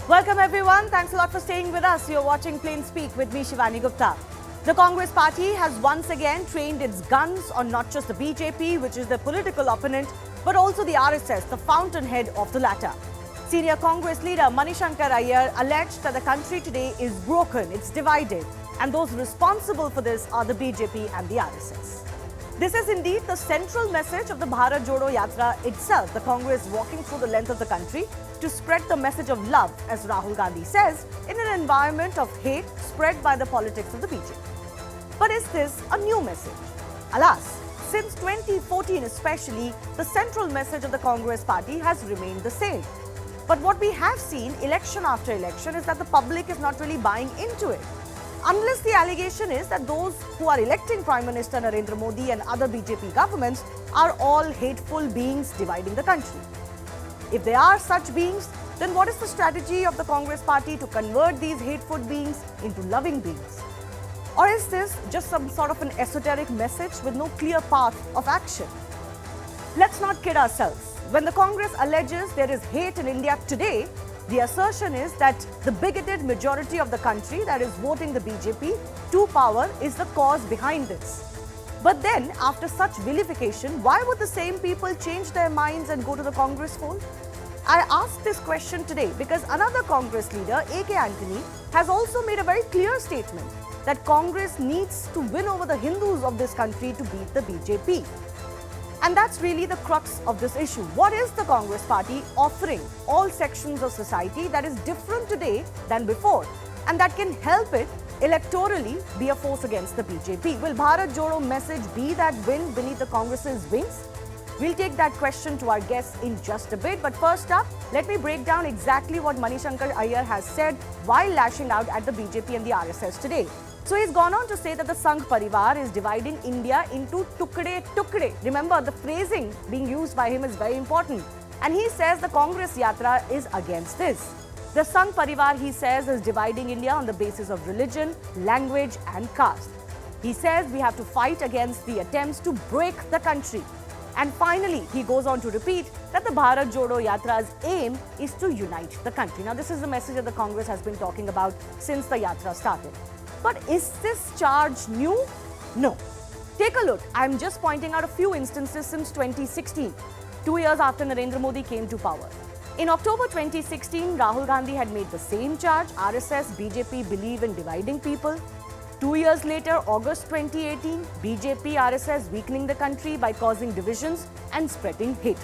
Welcome everyone. Thanks a lot for staying with us. You're watching Plain Speak with me, Shivani Gupta. The Congress party has once again trained its guns on not just the BJP, which is the political opponent, but also the RSS, the fountainhead of the latter. Senior Congress leader Mani Shankar Aiyar alleged that the country today is broken, it's divided, and those responsible for this are the BJP and the RSS. This is indeed the central message of the Bharat Jodo Yatra itself, the Congress walking through the length of the country to spread the message of love, as Rahul Gandhi says, in an environment of hate spread by the politics of the BJP. But is this a new message? Alas, since 2014 especially, the central message of the Congress party has remained the same. But what we have seen election after election is that the public is not really buying into it. Unless the allegation is that those who are electing Prime Minister Narendra Modi and other BJP governments are all hateful beings dividing the country. If they are such beings, then what is the strategy of the Congress party to convert these hateful beings into loving beings? Or is this just some sort of an esoteric message with no clear path of action? Let's not kid ourselves. When the Congress alleges there is hate in India today, the assertion is that the bigoted majority of the country that is voting the BJP to power is the cause behind this. But then, after such vilification, why would the same people change their minds and go to the Congress fold? I ask this question today because another Congress leader, A.K. Antony, has also made a very clear statement that Congress needs to win over the Hindus of this country to beat the BJP. And that's really the crux of this issue. What is the Congress party offering all sections of society that is different today than before, and that can help it electorally be a force against the BJP? Will Bharat Jodo message be that wind beneath the Congress's wings? We'll take that question to our guests in just a bit. But first up, let me break down exactly what Mani Shankar Aiyar has said while lashing out at the BJP and the RSS today. So he's gone on to say that the Sangh Parivar is dividing India into tukde tukde. Remember, the phrasing being used by him is very important. And he says the Congress Yatra is against this. The Sangh Parivar, he says, is dividing India on the basis of religion, language and caste. He says we have to fight against the attempts to break the country. And finally, he goes on to repeat that the Bharat Jodo Yatra's aim is to unite the country. Now, this is the message that the Congress has been talking about since the Yatra started. But is this charge new? No. Take a look. I'm just pointing out a few instances since 2016, 2 years after Narendra Modi came to power. In October 2016, Rahul Gandhi had made the same charge. RSS, BJP believe in dividing people. 2 years later, August 2018, BJP, RSS weakening the country by causing divisions and spreading hatred.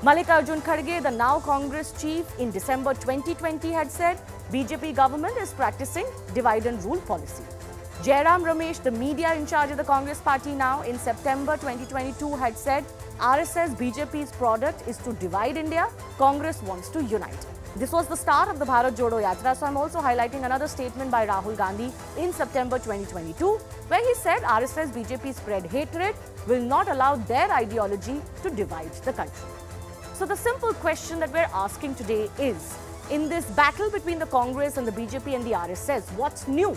Mallikarjun Kharge, the now Congress chief, in December 2020 had said BJP government is practicing divide and rule policy. Jairam Ramesh, the media in charge of the Congress party now, in September 2022 had said RSS BJP's product is to divide India, Congress wants to unite. This was the start of the Bharat Jodo Yatra, so I'm also highlighting another statement by Rahul Gandhi in September 2022, where he said RSS BJP spread hatred, will not allow their ideology to divide the country. So the simple question that we're asking today is, in this battle between the Congress and the BJP and the RSS, what's new?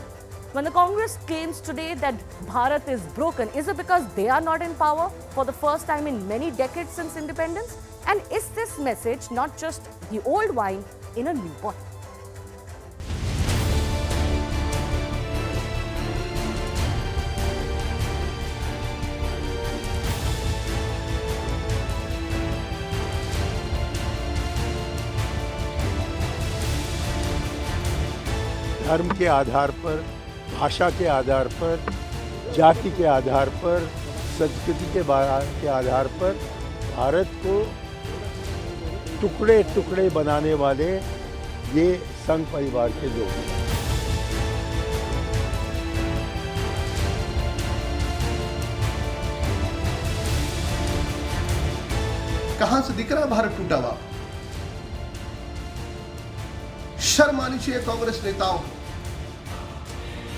When the Congress claims today that Bharat is broken, is it because they are not in power for the first time in many decades since independence? And is this message not just the old wine in a new bottle? धर्म के आधार पर, भाषा के आधार पर, जाति के आधार पर, संस्कृति के आधार पर भारत को टुकड़े टुकड़े बनाने वाले ये संघ परिवार के लोग हैं। कहां से दिख रहा है भारत टूटा हुआ? शर्म आनी चाहिए कांग्रेस नेताओं को।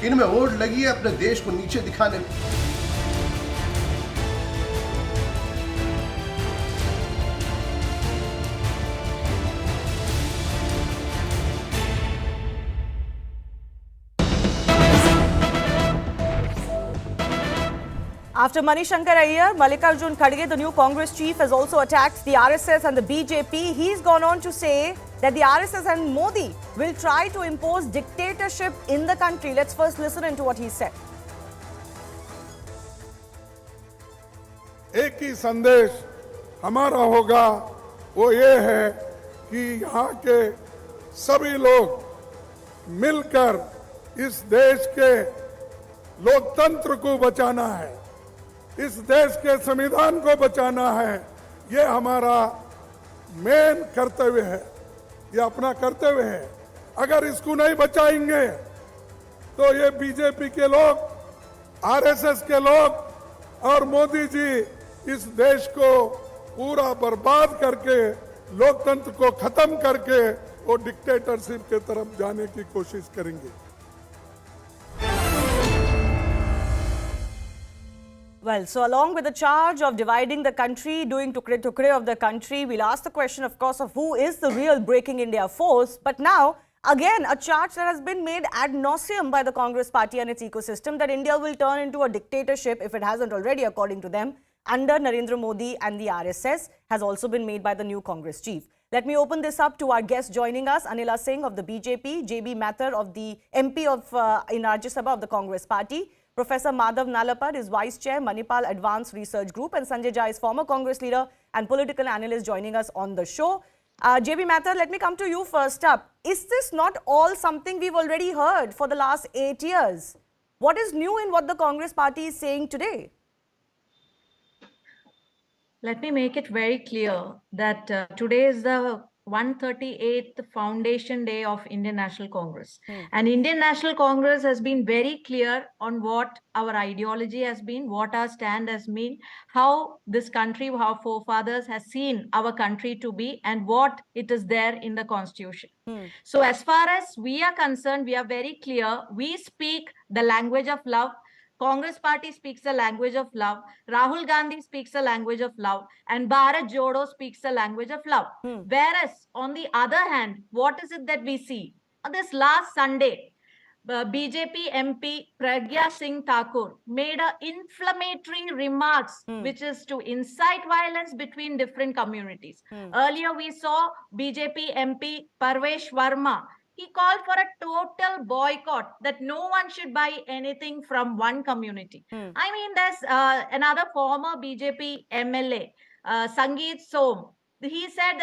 इनमें होड़ लगी है अपने देश को नीचे दिखाने में। After Mani Shankar Aiyar, Mallikarjun Kharge, the new Congress chief, has also attacked the RSS and the BJP. He's gone on to say that the RSS and Modi will try to impose dictatorship in the country. Let's first listen into what he said. एक ही संदेश हमारा होगा, वो ये है कि यहाँ के सभी लोग मिलकर इस देश के लोकतंत्र को बचाना है, इस देश के संविधान को बचाना है। ये हमारा मेन कर्तव्य है, ये अपना कर्तव्य है। अगर इसको नहीं बचाएंगे तो ये बीजेपी के लोग, आरएसएस के लोग और मोदी जी इस देश को पूरा बर्बाद करके, लोकतंत्र को खत्म करके वो डिक्टेटरशिप के तरफ जाने की कोशिश करेंगे। Well, so along with the charge of dividing the country, doing tukre of the country, we'll ask the question, of course, of who is the real Breaking India force. But now, again, a charge that has been made ad nauseum by the Congress party and its ecosystem that India will turn into a dictatorship, if it hasn't already, according to them, under Narendra Modi and the RSS, has also been made by the new Congress chief. Let me open this up to our guest joining us, Anila Singh of the BJP, JB Mathur of the MP in Rajya Sabha of the Congress party, Professor Madhav Nalapad is Vice Chair, Manipal Advanced Research Group, and Sanjay Jha is former Congress leader and political analyst joining us on the show. JB Mathur, let me come to you first up. Is this not all something we've already heard for the last 8 years? What is new in what the Congress party is saying today? Let me make it very clear that today is the 138th foundation day of Indian National Congress. And Indian National Congress has been very clear on what our ideology has been, what our stand has been, how this country, our forefathers has seen our country to be, and what it is there in the constitution. So as far as we are concerned, we are very clear. We speak the language of love. Congress party speaks the language of love. Rahul Gandhi speaks the language of love. And Bharat Jodo speaks the language of love. Whereas, on the other hand, what is it that we see? On this last Sunday, BJP MP Pragya Singh Thakur made inflammatory remarks, which is to incite violence between different communities. Earlier, we saw BJP MP Parvesh Verma. He called for a total boycott, that no one should buy anything from one community. I mean, there's another former BJP MLA, Sangeet Som. He said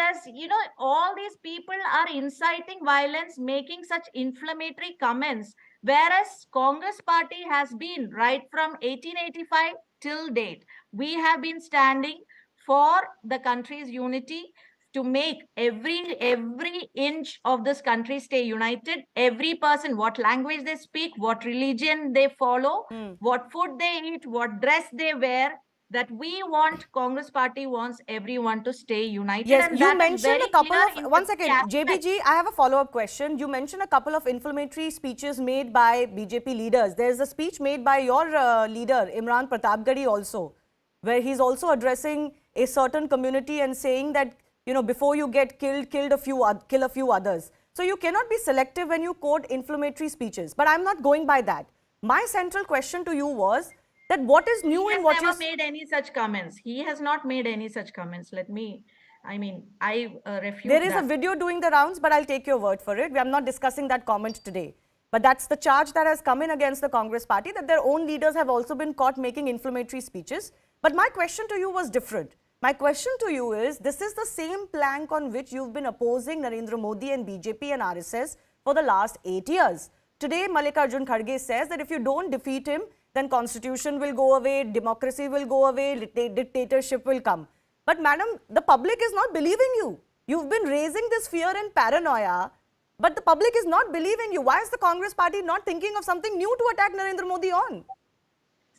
all these people are inciting violence, making such inflammatory comments, whereas Congress party has been, right from 1885 till date, we have been standing for the country's unity, to make every inch of this country stay united. Every person, what language they speak, what religion they follow, what food they eat, what dress they wear, that we want, Congress party wants everyone to stay united. Yes, and you that is mentioned very a couple clear of, one second, aspect. JBG, I have a follow-up question. You mentioned a couple of inflammatory speeches made by BJP leaders. There's a speech made by your leader, Imran Pratapgarhi also, where he's also addressing a certain community and saying that, before you get killed, kill a few others. So you cannot be selective when you quote inflammatory speeches. But I'm not going by that. My central question to you was that what is new in what you... He has never made any such comments. He has not made any such comments. I refute There is a video doing the rounds, but I'll take your word for it. I'm not discussing that comment today. But that's the charge that has come in against the Congress party, that their own leaders have also been caught making inflammatory speeches. But my question to you was different. My question to you is, this is the same plank on which you've been opposing Narendra Modi and BJP and RSS for the last 8 years. Today, Mallikarjun Kharge says that if you don't defeat him, then constitution will go away, democracy will go away, dictatorship will come. But madam, the public is not believing you. You've been raising this fear and paranoia, but the public is not believing you. Why is the Congress party not thinking of something new to attack Narendra Modi on?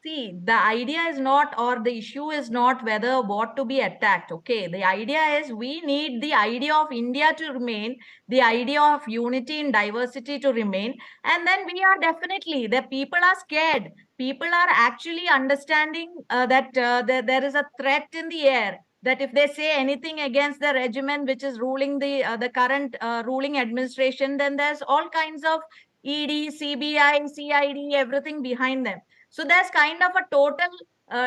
See, the idea is not, or the issue is not whether what to be attacked. Okay, the idea is we need the idea of India to remain, the idea of unity and diversity to remain. And then we are definitely, the people are scared. People are actually understanding that there is a threat in the air. That if they say anything against the regimen which is ruling the current ruling administration, then there's all kinds of ED, CBI, CID, everything behind them. So there's kind of a total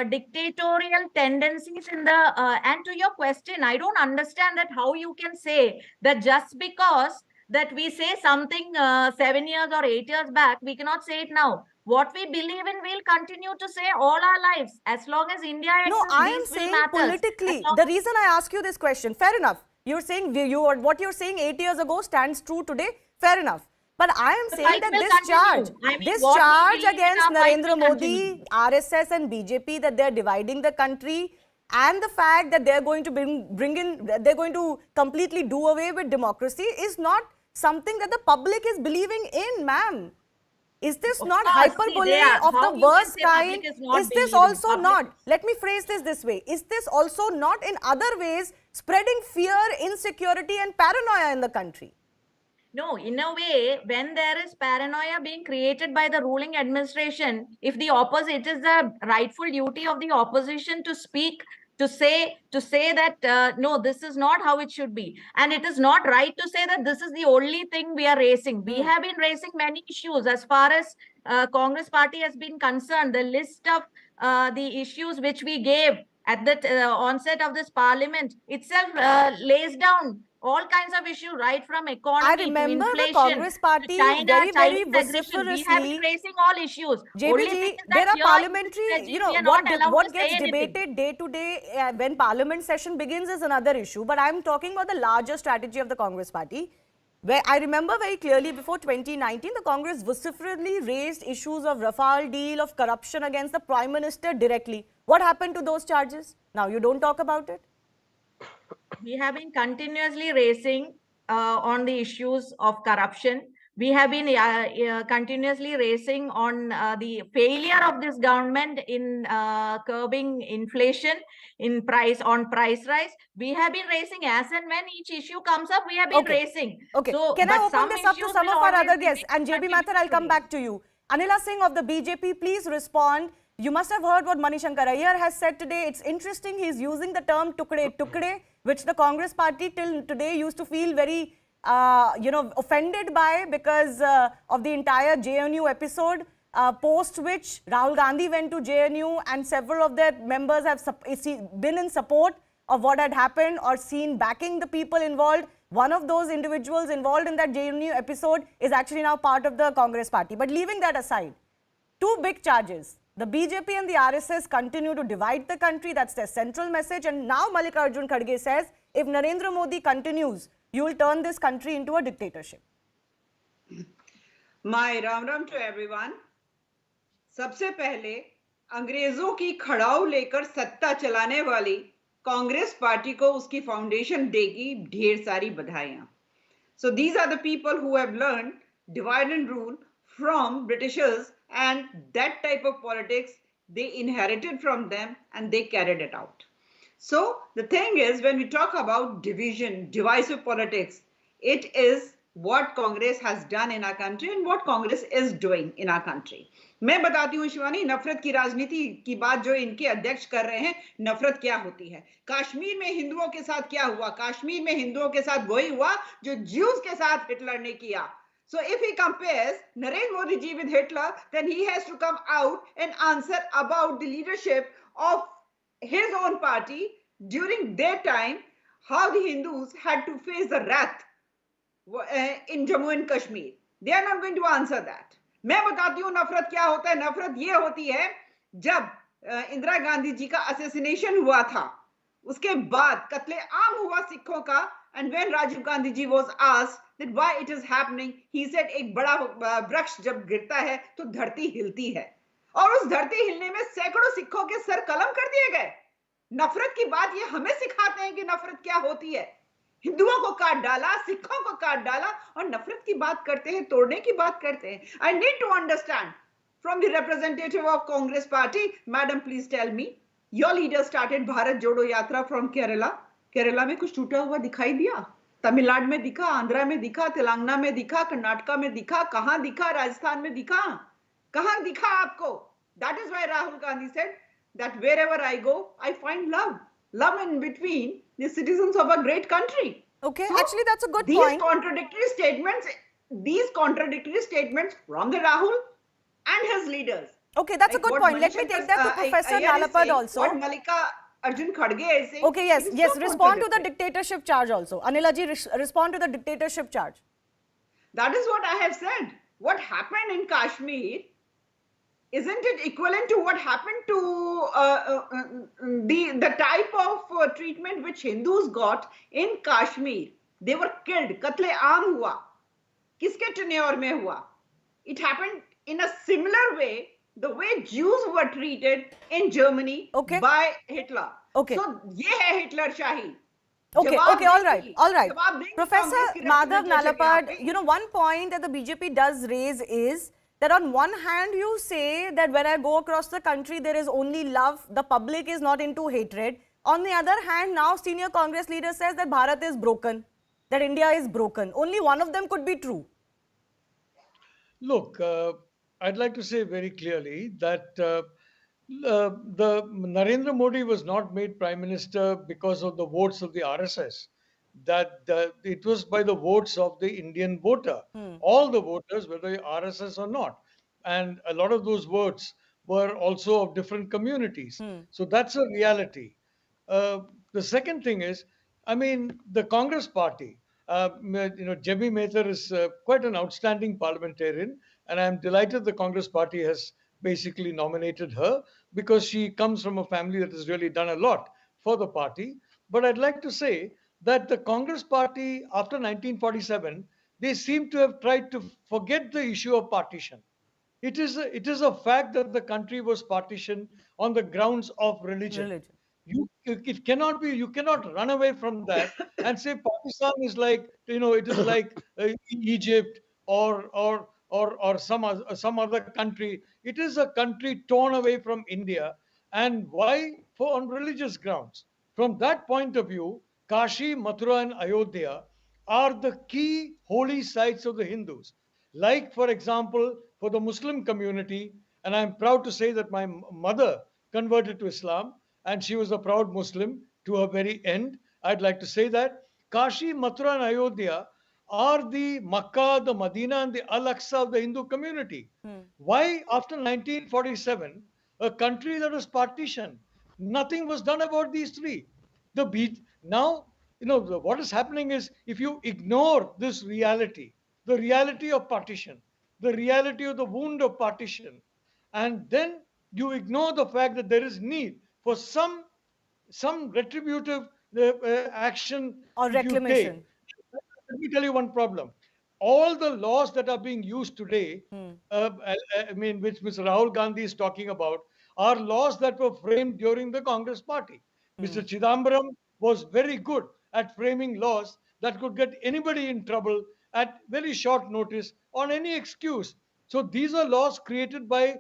dictatorial tendencies in the and to your question, I don't understand that how you can say that just because that we say something 7 years or 8 years back, we cannot say it now. What we believe in, we'll continue to say all our lives. As long as India No, exists, I am these will saying matter. politically. The reason I ask you this question, fair enough. You're saying what you're saying 8 years ago stands true today. Fair enough. But I am The saying fight that will this continue. charge, I mean, this what we charge believe in, against our fight Narendra will Modi, continue. RSS and BJP, that they're dividing the country, and the fact that they're going to they're going to completely do away with democracy, is not something that the public is believing in, ma'am. Is this Of not course, see, hyperbole they are. of How the you can worst say public kind? is not Is this believing? also Public not, let me phrase this way, is this also not in other ways spreading fear, insecurity and paranoia in the country? No, in a way, when there is paranoia being created by the ruling administration, if the opposite, it is the rightful duty of the opposition to speak, to say that no, this is not how it should be, and it is not right to say that this is the only thing we are raising. We have been raising many issues as far as Congress party has been concerned. The list of the issues which we gave at the onset of this parliament itself lays down all kinds of issues, right from I economy to remember the inflation Congress to party China, very, very Chinese aggression. We have been vociferously. raising all issues. Only thing JBG, is there that are here in this parliamentary, regime, we are not allowed to what say gets anything. debated day to day when parliament session begins is another issue. But I'm talking about the larger strategy of the Congress party, where I remember very clearly before 2019, the Congress vociferously raised issues of Rafale deal, of corruption against the Prime Minister directly. What happened to those charges? Now you don't talk about it? We have been continuously raising on the issues of corruption. We have been continuously raising on the failure of this government in curbing inflation, in price rise. We have been raising as and when each issue comes up, we have been raising. Okay. So, Can I but open some this up to issues some will of our always other be guests? raised, And JB continue Mathur, I'll to come raise. back to you. Anila Singh of the BJP, please respond. You must have heard what Mani Shankar Aiyar has said today. It's interesting, he's using the term tukde, which the Congress party till today used to feel very, offended by because of the entire JNU episode, post which Rahul Gandhi went to JNU and several of their members have been in support of what had happened or seen backing the people involved. One of those individuals involved in that JNU episode is actually now part of the Congress party. But leaving that aside, two big charges. The BJP and the RSS continue to divide the country. That's their central message. And now Mallikarjun Kharge says, if Narendra Modi continues, you will turn this country into a dictatorship. My Ram Ram to everyone. सबसे पहले अंग्रेजों की खड़ाऊ लेकर सत्ता चलाने वाली Congress party को उसकी फाउंडेशन डे की ढेर सारी बधाइयां. So these are the people who have learned divide and rule from Britishers, and that type of politics they inherited from them and they carried it out. So the thing is, when we talk about division, divisive politics, it is what Congress has done in our country and what Congress is doing in our country. मैं बताती हूँ शिवानी, नफरत की राजनीति की बात जो इनके अध्यक्ष कर रहे हैं, नफरत क्या होती है. कश्मीर में हिंदुओं के साथ क्या हुआ? कश्मीर में हिंदुओं के साथ वही हुआ जो ज्यूज के साथ हिटलर ने किया. So if he compares Narendra Modi ji with Hitler, then he has to come out and answer about the leadership of his own party during their time, how the Hindus had to face the wrath in Jammu and Kashmir. They are not going to answer that. मैं बताती हूँ नफरत क्या होता है. नफरत ये होती है जब इंदिरा गांधी जी का असैसिनेशन हुआ था, उसके बाद कत्ले आम हुआ सिखों का, and when Rajiv Gandhi ji was asked that why it is happening, he said एक बड़ा वृक्ष जब गिरता है तो धरती हिलती है, और उस धरती हिलने में सैकड़ों सिखों के सर कलम कर दिए गए. नफरत की बात ये हमें सिखाते हैं कि नफरत क्या होती है. हिंदुओं को काट डाला, सिखों को काट डाला, और नफरत की बात करते हैं, तोड़ने की बात करते हैं. I need to understand from the representative of Congress party, madam, please tell me, your leader started Bharat Jodo Yatra from Kerala. Kerala में कुछ टूटा हुआ दिखाई दिया? तमिलनाडु में दिखा, आंध्रा में दिखा, तेलंगाना में दिखा, कर्नाटका में दिखा, कहां दिखा? राजस्थान में दिखा? कहां दिखा आपको? That is why Rahul Gandhi said that wherever I go, I find love in between the citizens of a great country. Okay, So, actually that's a good these point. Contradictory statements from the Rahul and his leaders Okay, that's a Like good what point. Mani Let me Shankar take that to Professor Aiyar is Nalapad saying, also. what Malika Arjun Kharge is saying, Okay, yes, it is yes. so Respond to the contradictory. dictatorship charge also. Anilaji, respond to the dictatorship charge. That is what I have said. What happened in Kashmir, isn't it equivalent to what happened to the type of treatment which Hindus got in Kashmir? They were killed. Katle aam hua. Kiske tenure mein hua? It happened in a similar way, the way Jews were treated in Germany Okay. by Hitler. Okay. So ये है Hitler शाही. Okay, जवाब okay, all right, देंगी. all right. जवाब देंगी Professor Congress की Madhav representation यहाँ Nalapad, पे. you know, one point that the BJP does raise is that on one hand you say that when I go across the country there is only love, the public is not into hatred. On the other hand, now senior Congress leader says that Bharat is broken, that India is broken. Only one of them could be true. Look, I'd like to say very clearly that the Narendra Modi was not made prime minister because of the votes of the RSS. It was by the votes of the Indian voter, all the voters, whether RSS or not, and a lot of those votes were also of different communities. So that's a reality. Uh, the second thing is, I mean, the Congress party. Jemmy Mehtar is quite an outstanding parliamentarian, and I'm delighted the Congress party has basically nominated her because she comes from a family that has really done a lot for the party. But I'd like to say that the Congress party, after 1947, they seem to have tried to forget the issue of partition. It is a fact that the country was partitioned on the grounds of religion. Religion. It cannot be. You cannot run away from that and say Pakistan is like, it is like Egypt or some other country. It is a country torn away from India, and why? For on religious grounds. From that point of view, Kashi, Mathura, and Ayodhya are the key holy sites of the Hindus. Like, for example, for the Muslim community, and I'm proud to say that my mother converted to Islam and she was a proud Muslim to her very end. I'd like to say that Kashi, Mathura, and Ayodhya are the Makkah, the Medina, and the Al Aqsa of the Hindu community. Why, after 1947, a country that was partitioned, nothing was done about these three? Now, what is happening is if you ignore this reality, the reality of partition, the reality of the wound of partition, and then you ignore the fact that there is need for some retributive action Or if you take. reclamation. Let me tell you one problem. All the laws that are being used today, I mean, which Mr. Rahul Gandhi is talking about, are laws that were framed during the Congress party. Mr. Chidambaram was very good at framing laws that could get anybody in trouble at very short notice on any excuse. So these are laws created by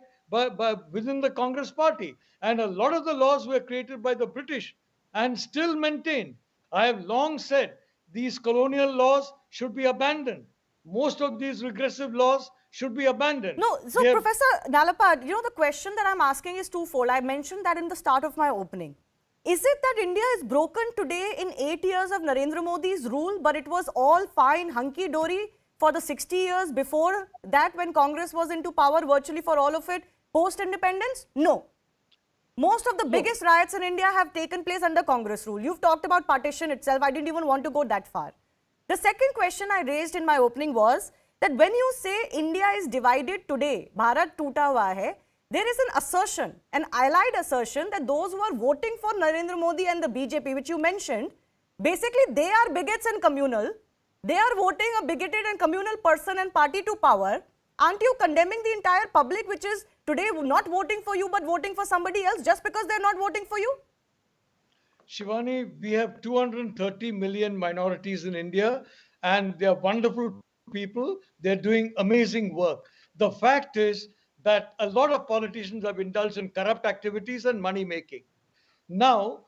within the Congress party, and a lot of the laws were created by the British and still maintained. I have long said these colonial laws should be abandoned. Most of these regressive laws should be abandoned. No, so They have Professor Nalapad, you know, the question that I'm asking is twofold. I mentioned that in the start of my opening. Is it that India is broken today in 8 years of Narendra Modi's rule, but it was all fine, hunky-dory for the 60 years before that when Congress was into power virtually for all of it post-independence? No. Most of the biggest riots in India have taken place under Congress rule. You've talked about partition itself. I didn't even want to go that far. The second question I raised in my opening was that when you say India is divided today, Bharat toota hua hai, there is an assertion, an allied assertion that those who are voting for Narendra Modi and the BJP, which you mentioned, basically they are bigots and communal. They are voting a bigoted and communal person and party to power. Aren't you condemning the entire public which is today not voting for you but voting for somebody else just because they're not voting for you? Shivani, we have 230 million minorities in India, and they are wonderful people. They're doing amazing work. The fact is that a lot of politicians have indulged in corrupt activities and money making. Now,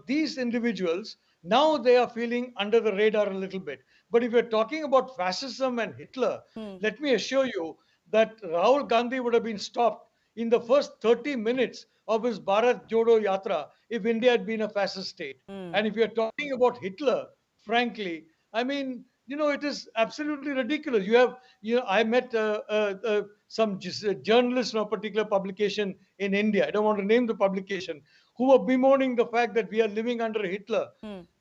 these individuals, now they are feeling under the radar a little bit. But if you're talking about fascism and Hitler, let me assure you that Rahul Gandhi would have been stopped in the first 30 minutes of his Bharat Jodo Yatra if India had been a fascist state. And if you're talking about Hitler, frankly, I mean, it is absolutely ridiculous. I met journalists from a particular publication in India, I don't want to name the publication, who were bemoaning the fact that we are living under Hitler.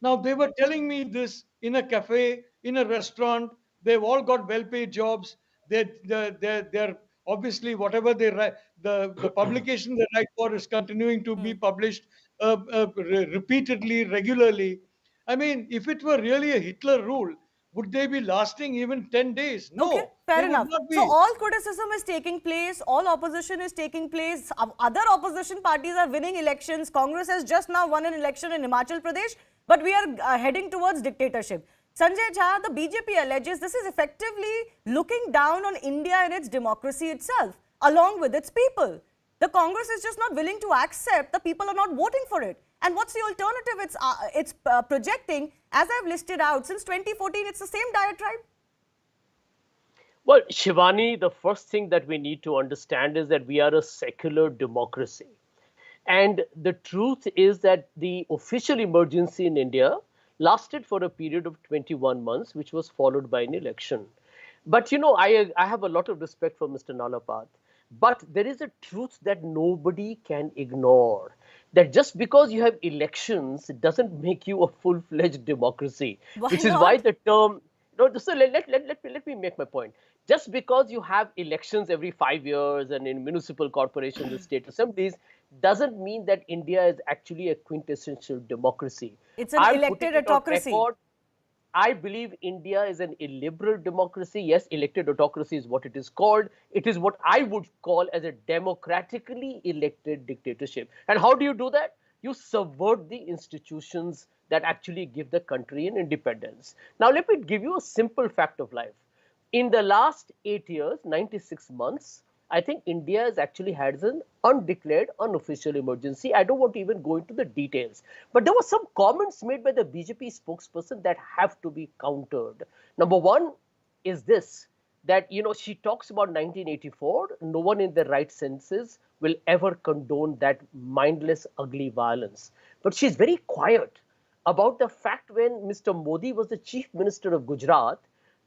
Now, they were telling me this in a cafe, in a restaurant. They've all got well-paid jobs. They're obviously, whatever they write, the publication they write for is continuing to be published repeatedly, regularly. I mean, if it were really a Hitler rule, would they be lasting even 10 days? No, Okay, fair they would enough. not be. So all criticism is taking place, all opposition is taking place, other opposition parties are winning elections. Congress has just now won an election in Himachal Pradesh, but we are heading towards dictatorship. Sanjay Jha, the BJP alleges this is effectively looking down on India and its democracy itself, along with its people. The Congress is just not willing to accept the people are not voting for it. And what's the alternative it's projecting? As I've listed out, since 2014, it's the same diatribe. Well, Shivani, the first thing that we need to understand is that we are a secular democracy. And the truth is that the official emergency in India lasted for a period of 21 months, which was followed by an election. But, I have a lot of respect for Mr. Nalapat. But there is a truth that nobody can ignore. That just because you have elections, it doesn't make you a full-fledged democracy. Which is why the term... No, so let me make my point. Just because you have elections every 5 years and in municipal corporations and state assemblies, doesn't mean that India is actually a quintessential democracy. It's an elected autocracy. I believe India is an illiberal democracy. Yes, elected autocracy is what it is called. It is what I would call as a democratically elected dictatorship. And how do you do that? You subvert the institutions that actually give the country an independence. Now, let me give you a simple fact of life. In the last 8 years, 96 months, I think India has actually had an undeclared, unofficial emergency. I don't want to even go into the details. But there were some comments made by the BJP spokesperson that have to be countered. Number one is this, that, she talks about 1984. No one in their right senses will ever condone that mindless, ugly violence. But she's very quiet about the fact when Mr. Modi was the chief minister of Gujarat,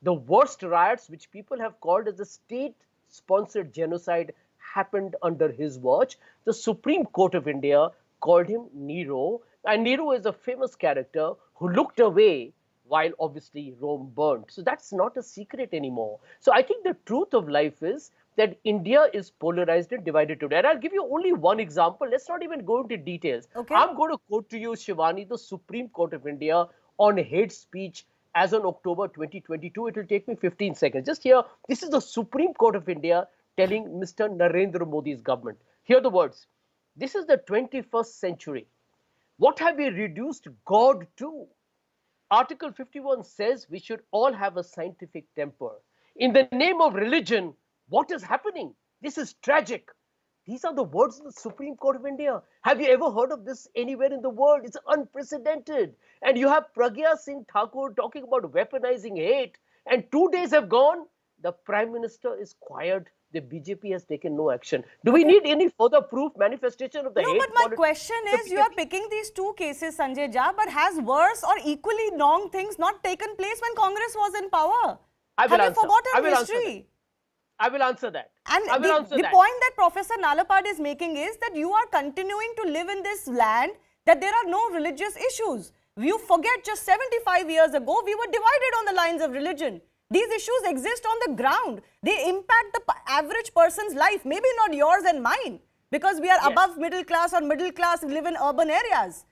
the worst riots, which people have called as a state-sponsored genocide, happened under his watch. The Supreme Court of India called him Nero. And Nero is a famous character who looked away while obviously Rome burnt. So that's not a secret anymore. So I think the truth of life is that India is polarized and divided today. And I'll give you only one example. Let's not even go into details. Okay. I'm going to quote to you, Shivani, the Supreme Court of India on hate speech as on October 2022. It will take me 15 seconds. Just here, this is the Supreme Court of India telling Mr. Narendra Modi's government. Hear the words. This is the 21st century. What have we reduced God to? Article 51 says we should all have a scientific temper. In the name of religion, what is happening? This is tragic. These are the words of the Supreme Court of India. Have you ever heard of this anywhere in the world? It's unprecedented. And you have Pragya Singh Thakur talking about weaponizing hate. And 2 days have gone. The Prime Minister is quiet. The BJP has taken no action. Do we need any further proof, manifestation of the hate? No, but my question is, you are picking these two cases, Sanjay Jha, but has worse or equally wrong things not taken place when Congress was in power? Have you forgotten history? I will answer that. And the point that Professor Nalapad is making is that you are continuing to live in this land, that there are no religious issues. You forget just 75 years ago, we were divided on the lines of religion. These issues exist on the ground. They impact the average person's life, maybe not yours and mine, because we are above middle class or middle class, live in urban areas.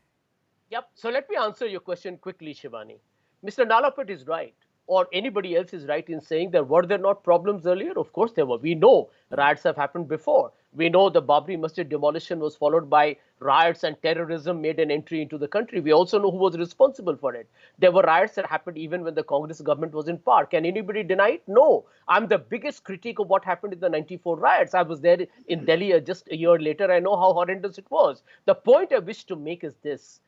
Yep. So let me answer your question quickly, Shivani. Mr. Nalapad is right, or anybody else is right in saying that were there not problems earlier? Of course there were. We know riots have happened before. We know the Babri Masjid demolition was followed by riots and terrorism made an entry into the country. We also know who was responsible for it. There were riots that happened even when the Congress government was in power. Can anybody deny it? No. I'm the biggest critic of what happened in the 94 riots. I was there in Delhi just a year later. I know how horrendous it was. The point I wish to make is this.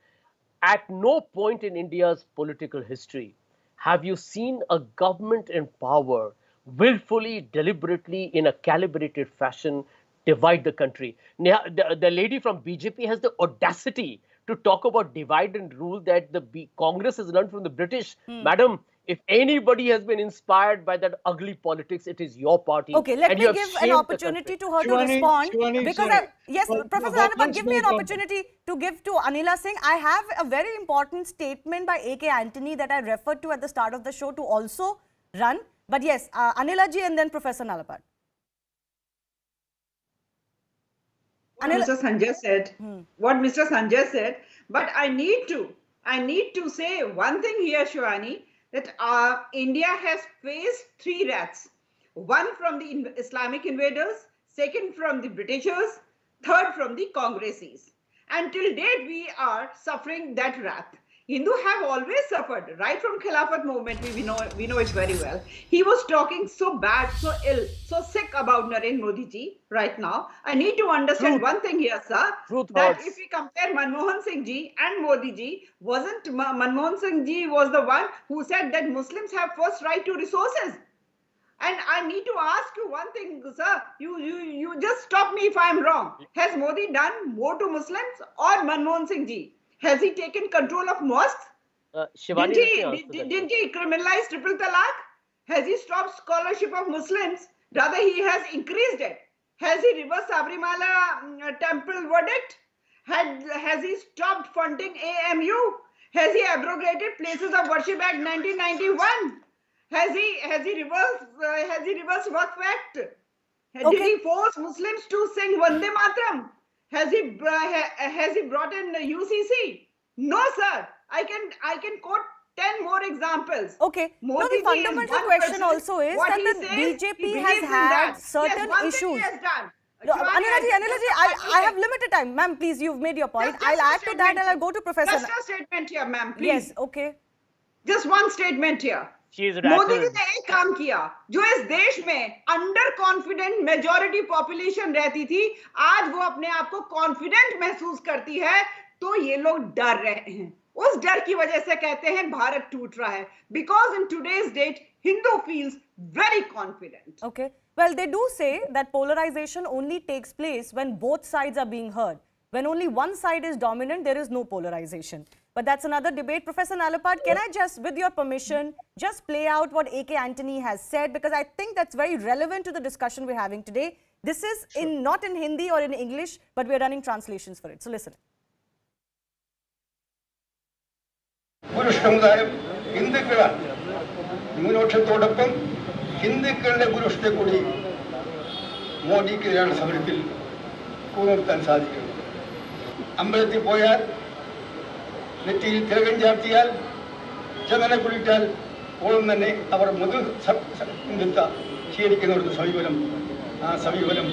At no point in India's political history have you seen a government in power willfully, deliberately, in a calibrated fashion divide the country? The lady from BJP has the audacity to talk about divide and rule that the Congress has learned from the British. Madam, If anybody has been inspired by that ugly politics, it is your party. Okay, let and me you have give an shamed the opportunity country. to her to Shivani, respond. Shivani, Because sorry. yes, Professor Anapat, Once give me an more, opportunity to give to Anila Singh. I have a very important statement by A.K. Antony that I referred to at the start of the show to also run. But yes, Anila ji and then Professor Nalapat. What Mr. Sanjay said, but I need to say one thing here, Shivani, that India has faced three wraths. One from the Islamic invaders, second from the Britishers, third from the Congresses. Until date, we are suffering that wrath. Hindu have always suffered, right from Khilafat movement, we know it very well. He was talking so bad, so ill, so sick about Narendra Modi ji right now. I need to understand one thing here, sir, Truth that hurts. if we compare Manmohan Singh ji and Modi ji, wasn't Manmohan Singh ji was the one who said that Muslims have first right to resources? And I need to ask you one thing, sir. You just stop me if I'm wrong. Has Modi done more to Muslims or Manmohan Singh ji? Has he taken control of mosques? Shivani, Didn't he criminalize triple talaq? Has he stopped scholarship of Muslims? Rather, he has increased it. Has he reversed Sabrimala temple verdict? Has he stopped funding AMU? Has he abrogated Places of Worship Act 1991? Has he reversed Waqf Act? Did he force Muslims to sing Vande Mataram? Has he brought in UCC? No, sir. I can quote 10 more examples. Okay. No, the fundamental question also is that the BJP has had certain issues. No, Anila ji, I have limited time. Ma'am, please, you've made your point. I'll add to that and I'll go to Professor. Just a statement here, ma'am, please. Yes, okay. Just one statement here. Modi ji ने एक काम किया जो इस देश में under confident majority population रहती थी, आज वो अपने आप को कॉन्फिडेंट महसूस करती है, तो ये लोग डर रहे हैं. उस डर की वजह से कहते हैं भारत टूट रहा है. Because in today's date, Hindu feels very confident. Okay. Well, they do say that polarization only takes place when both sides are being heard. When only one side is dominant, there is no polarization. But that's another debate. Professor Nalapat, can I just, with your permission, just play out what A.K. Antony has said? Because I think that's very relevant to the discussion we're having today. This is not in Hindi or in English, but we're running translations for it. So listen. നെറ്റിയിൽ തിലകം ചാർത്തിയാൽ ചന്ദന കുളിച്ചാൽ ഓളം തന്നെ അവർ മധു ഹിന്ദുത്വ സ്വീകരിക്കുന്നവർക്ക് സമീപനം ആ സമീപനം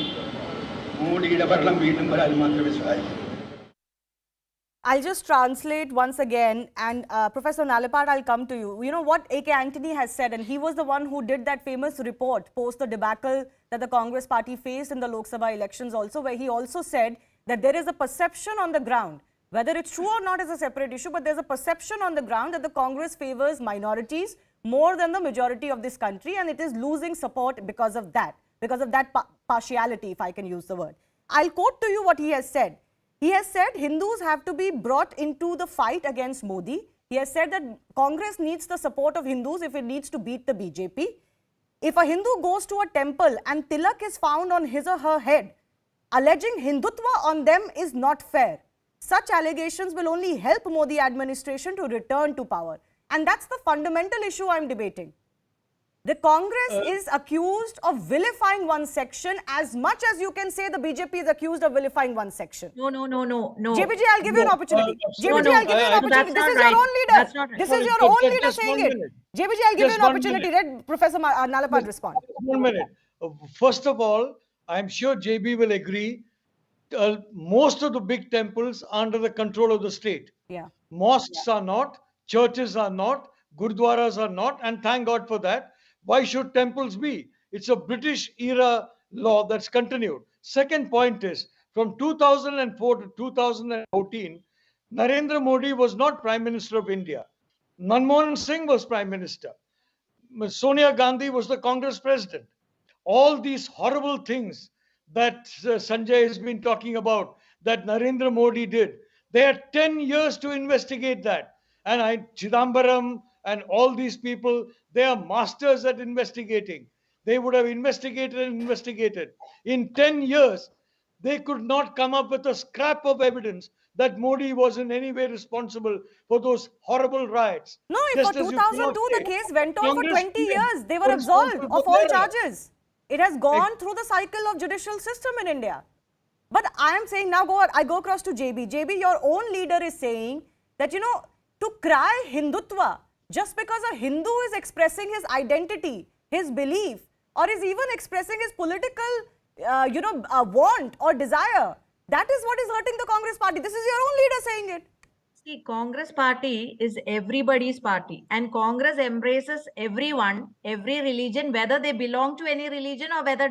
മോഡിയുടെ ഭരണം വീണ്ടും വരാൻ മാത്രമേ സഹായിക്കൂ. I'll just translate once again, and Professor Nalapat, I'll come to you. You know what A.K. Antony has said, and he was the one who did that famous report post the debacle that the Congress party faced in the Lok Sabha elections also, where he also said that there is a perception on the ground. Whether it's true or not is a separate issue, but there's a perception on the ground that the Congress favors minorities more than the majority of this country, and it is losing support because of that partiality, if I can use the word. I'll quote to you what he has said. He has said Hindus have to be brought into the fight against Modi. He has said that Congress needs the support of Hindus if it needs to beat the BJP. If a Hindu goes to a temple and tilak is found on his or her head, alleging Hindutva on them is not fair. Such allegations will only help Modi administration to return to power. And that's the fundamental issue I'm debating. The Congress is accused of vilifying one section as much as you can say the BJP is accused of vilifying one section. No. JPG, I'll give you an opportunity. JPG, I'll give you an opportunity. This is your own leader. That's not right. This is your own leader saying it. JPG, I'll give you an opportunity. Let Professor Nalapat respond. 1 minute. First of all, I'm sure JB will agree. Most of the big temples are under the control of the state. Yeah. Mosques are not, churches are not, gurdwaras are not, and thank God for that. Why should temples be? It's a British era law that's continued. Second point is, from 2004 to 2014, Narendra Modi was not Prime Minister of India. Manmohan Singh was Prime Minister. Sonia Gandhi was the Congress president. All these horrible things that Sanjay has been talking about, that Narendra Modi did, they had 10 years to investigate that. And Chidambaram and all these people, they are masters at investigating. They would have investigated and investigated. In 10 years, they could not come up with a scrap of evidence that Modi was in any way responsible for those horrible riots. No, for Just as you cannot 2002, the say case went on for Congress 20 women years. They were were absolved responsible of for all their charges. It has gone through the cycle of judicial system in India. But I am saying now, I go across to JB. JB, your own leader is saying that, you know, to cry Hindutva just because a Hindu is expressing his identity, his belief, or is even expressing his political, want or desire, that is what is hurting the Congress party. This is your own leader saying it. See, Congress party is everybody's party, and Congress embraces everyone, every religion, whether they belong to any religion or whether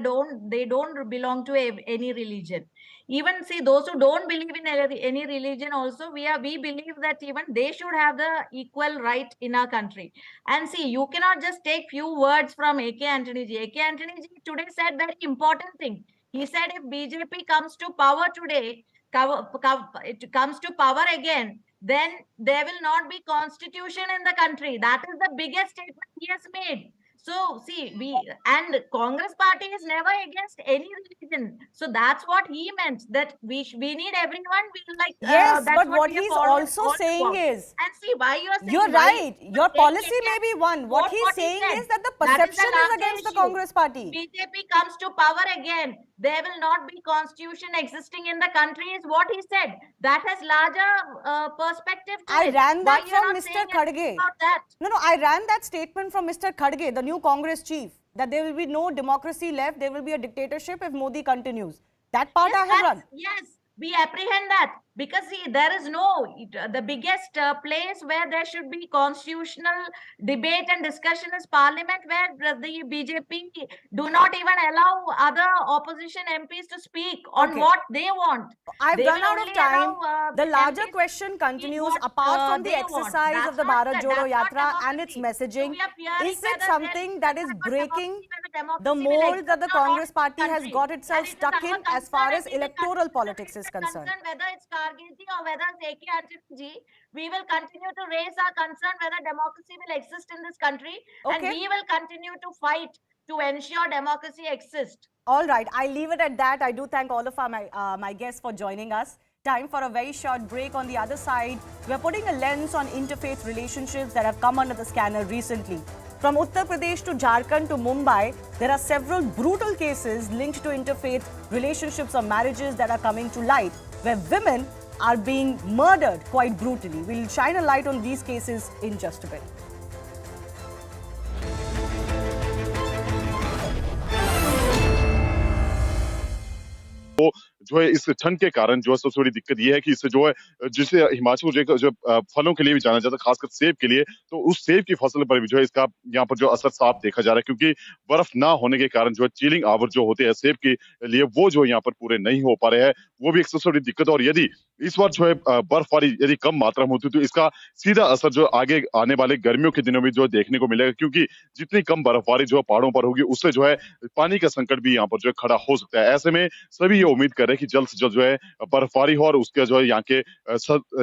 they don't belong to any religion. Even see those who don't believe in any religion also, we believe that even they should have the equal right in our country. And see, you cannot just take few words from A.K. Antony ji. A.K. Antony ji today said very important thing. He said if BJP comes to power today, it comes to power again, then there will not be constitution in the country. That is the biggest statement he has made. So see, and Congress party is never against any religion. So that's what he meant, that we need everyone. We like yes, that's but what he's also saying is, and see why you are saying you're right. Your policy may be one. What he's saying he is that the perception is against the Congress party. BJP comes to power again, there will not be constitution existing in the country, is what he said. That has larger perspective to I it. ran that Why you're from not Mr. saying Khadge. about that? No, I ran that statement from Mr. Khadge, the new Congress chief, that there will be no democracy left, there will be a dictatorship if Modi continues. That part I have run. Yes, we apprehend that, because see, there is the biggest place where there should be constitutional debate and discussion is parliament, where the BJP do not even allow other opposition MPs to speak on what they want. I've run out of time. The larger MPs question continues, apart from the exercise of the Bharat Jodo Yatra and its messaging, is it something that is breaking the mold that the Congress party has got itself stuck in as far as electoral politics is concerned? Whether it's Kargil ji or whether it's A.K. Antony ji, we will continue to raise our concern whether democracy will exist in this country, and we will continue to fight to ensure democracy exists. All right, I leave it at that. I do thank all of my guests for joining us. Time for a very short break. On the other side, we're putting a lens on interfaith relationships that have come under the scanner recently. From Uttar Pradesh to Jharkhand to Mumbai, there are several brutal cases linked to interfaith relationships or marriages that are coming to light, where women are being murdered quite brutally. We'll shine a light on these cases in just a bit. वो जो है इस ठंड के कारण जो है सबसे बड़ी दिक्कत ये है कि इससे जो है जिसे हिमाचल जो फलों के लिए भी जाना जाता है, खासकर सेब के लिए, तो उस सेब की फसल पर भी जो है इसका यहाँ पर जो असर साफ देखा जा रहा है, क्योंकि बर्फ ना होने के कारण जो है चीलिंग आवर जो होते हैं सेब के लिए वो जो यहाँ पर पूरे नहीं हो पा रहे हैं, वो भी एक सबसे बड़ी दिक्कत। और यदि इस बार जो है बर्फबारी यदि कम मात्रा में होती तो इसका सीधा असर जो आगे आने वाले गर्मियों के दिनों में जो देखने को मिलेगा, क्योंकि जितनी कम बर्फबारी जो है पहाड़ों पर होगी उससे जो है पानी का संकट भी यहाँ पर जो है खड़ा हो सकता है। ऐसे में सभी ये उम्मीद कर रहे हैं कि जल्द से जल्द जो है बर्फबारी हो और उसके जो है यहाँ के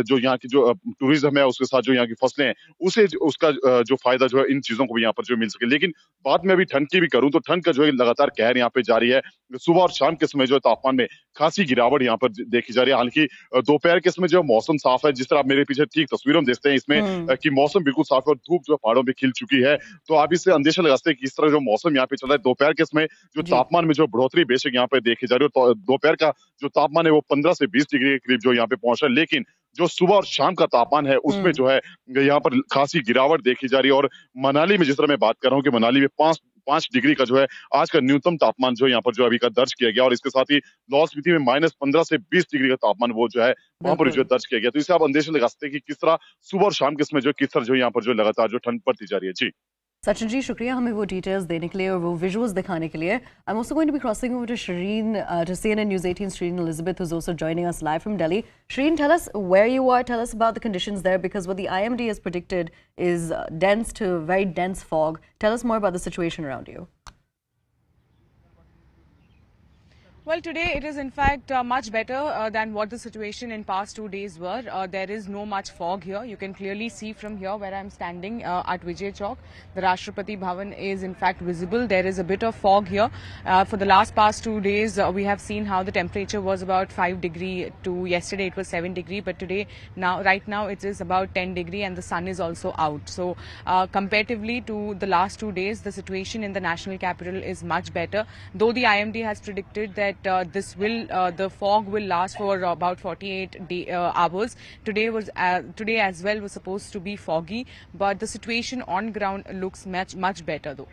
जो यहाँ की जो टूरिज्म है उसके साथ जो यहाँ की फसलें हैं उसे उसका जो फायदा जो है इन चीजों को भी यहाँ पर जो मिल सके। लेकिन बात में अभी ठंड की भी करूं तो ठंड का जो है लगातार कहर यहाँ पे जारी है। सुबह और शाम के समय जो है तापमान में खासी गिरावट यहाँ पर देखी जा रही है। हालांकि दोपहर के समय जो मौसम साफ है, जिस तरह आप मेरे पीछे ठीक तस्वीरों में देखते हैं इसमें कि मौसम बिल्कुल साफ है और धूप जो है पहाड़ों पे खिल चुकी है, तो आप इससे अंदेशा लगा सकते हैं कि इस तरह जो मौसम यहाँ पे चल रहा है। दोपहर के समय जो तापमान में जो बढ़ोतरी बेशक यहाँ पे देखी जा रही है, तो दोपहर का जो तापमान है वो 15 से 20 डिग्री के करीब जो यहाँ पे पहुंच रहा है, लेकिन जो सुबह और शाम का तापमान है उसमें जो है यहाँ पर खासी गिरावट देखी जा रही है। और मनाली में जिस तरह मैं बात कर रहा हूँ कि मनाली में 5 डिग्री का जो है आज का न्यूनतम तापमान जो यहाँ पर जो अभी का दर्ज किया गया, और इसके साथ ही लाहौल स्पीति में -15 से 20 डिग्री का तापमान वो जो है वहां पर जो दर्ज किया गया। तो इससे आप अंदेशा लगा सकते हैं कि किस तरह सुबह और शाम के समय जो किस तरह जो यहाँ पर जो लगातार जो ठंड बढ़ती जा रही है। जी सचिन जी, शुक्रिया हमें वो डिटेल्स देने के लिए और वो विजुअल्स दिखाने के लिए। I am also going to be crossing over to Shireen, to CNN News 18 Shireen Elizabeth, who's also joining us live from Delhi. Shireen, tell us where you are, tell us about the conditions there, because what the IMD has predicted is dense to very dense fog. Tell us more about the situation around you. Well, today it is in fact much better than what the situation in past 2 days were. There is no much fog here. You can clearly see from here where I'm standing at Vijay Chowk. The Rashtrapati Bhavan is in fact visible. There is a bit of fog here. For the past 2 days, we have seen how the temperature was about 5 degree to yesterday it was 7 degree, but today right now it is about 10 degree and the sun is also out. So comparatively to the last 2 days, the situation in the national capital is much better. Though the IMD has predicted that the fog will last for about 48 hours. Today as well was supposed to be foggy, but the situation on ground looks much better though.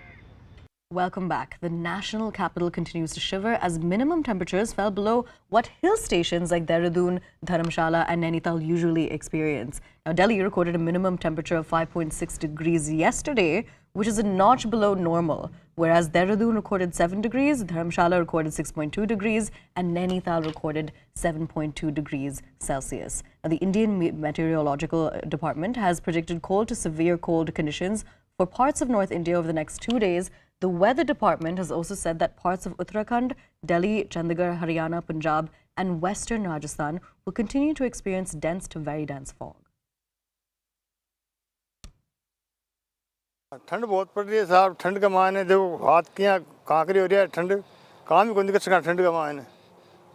Welcome back. The national capital continues to shiver as minimum temperatures fell below what hill stations like Dehradun, Dharamshala and Nainital usually experience. Now, Delhi recorded a minimum temperature of 5.6 degrees yesterday, which is a notch below normal, whereas Dehradun recorded 7 degrees, Dharamshala recorded 6.2 degrees and Nainital recorded 7.2 degrees Celsius. Now, the Indian Meteorological Department has predicted cold to severe cold conditions for parts of North India over the next 2 days. The Weather Department has also said that parts of Uttarakhand, Delhi, Chandigarh, Haryana, Punjab and western Rajasthan will continue to experience dense to very dense fog. ठंड बहुत पड़ रही है साहब। ठंड का मायने देखो हाथ की कांकरी हो रही है। ठंड काम ही कोई नहीं कर सकता। ठंड का मायने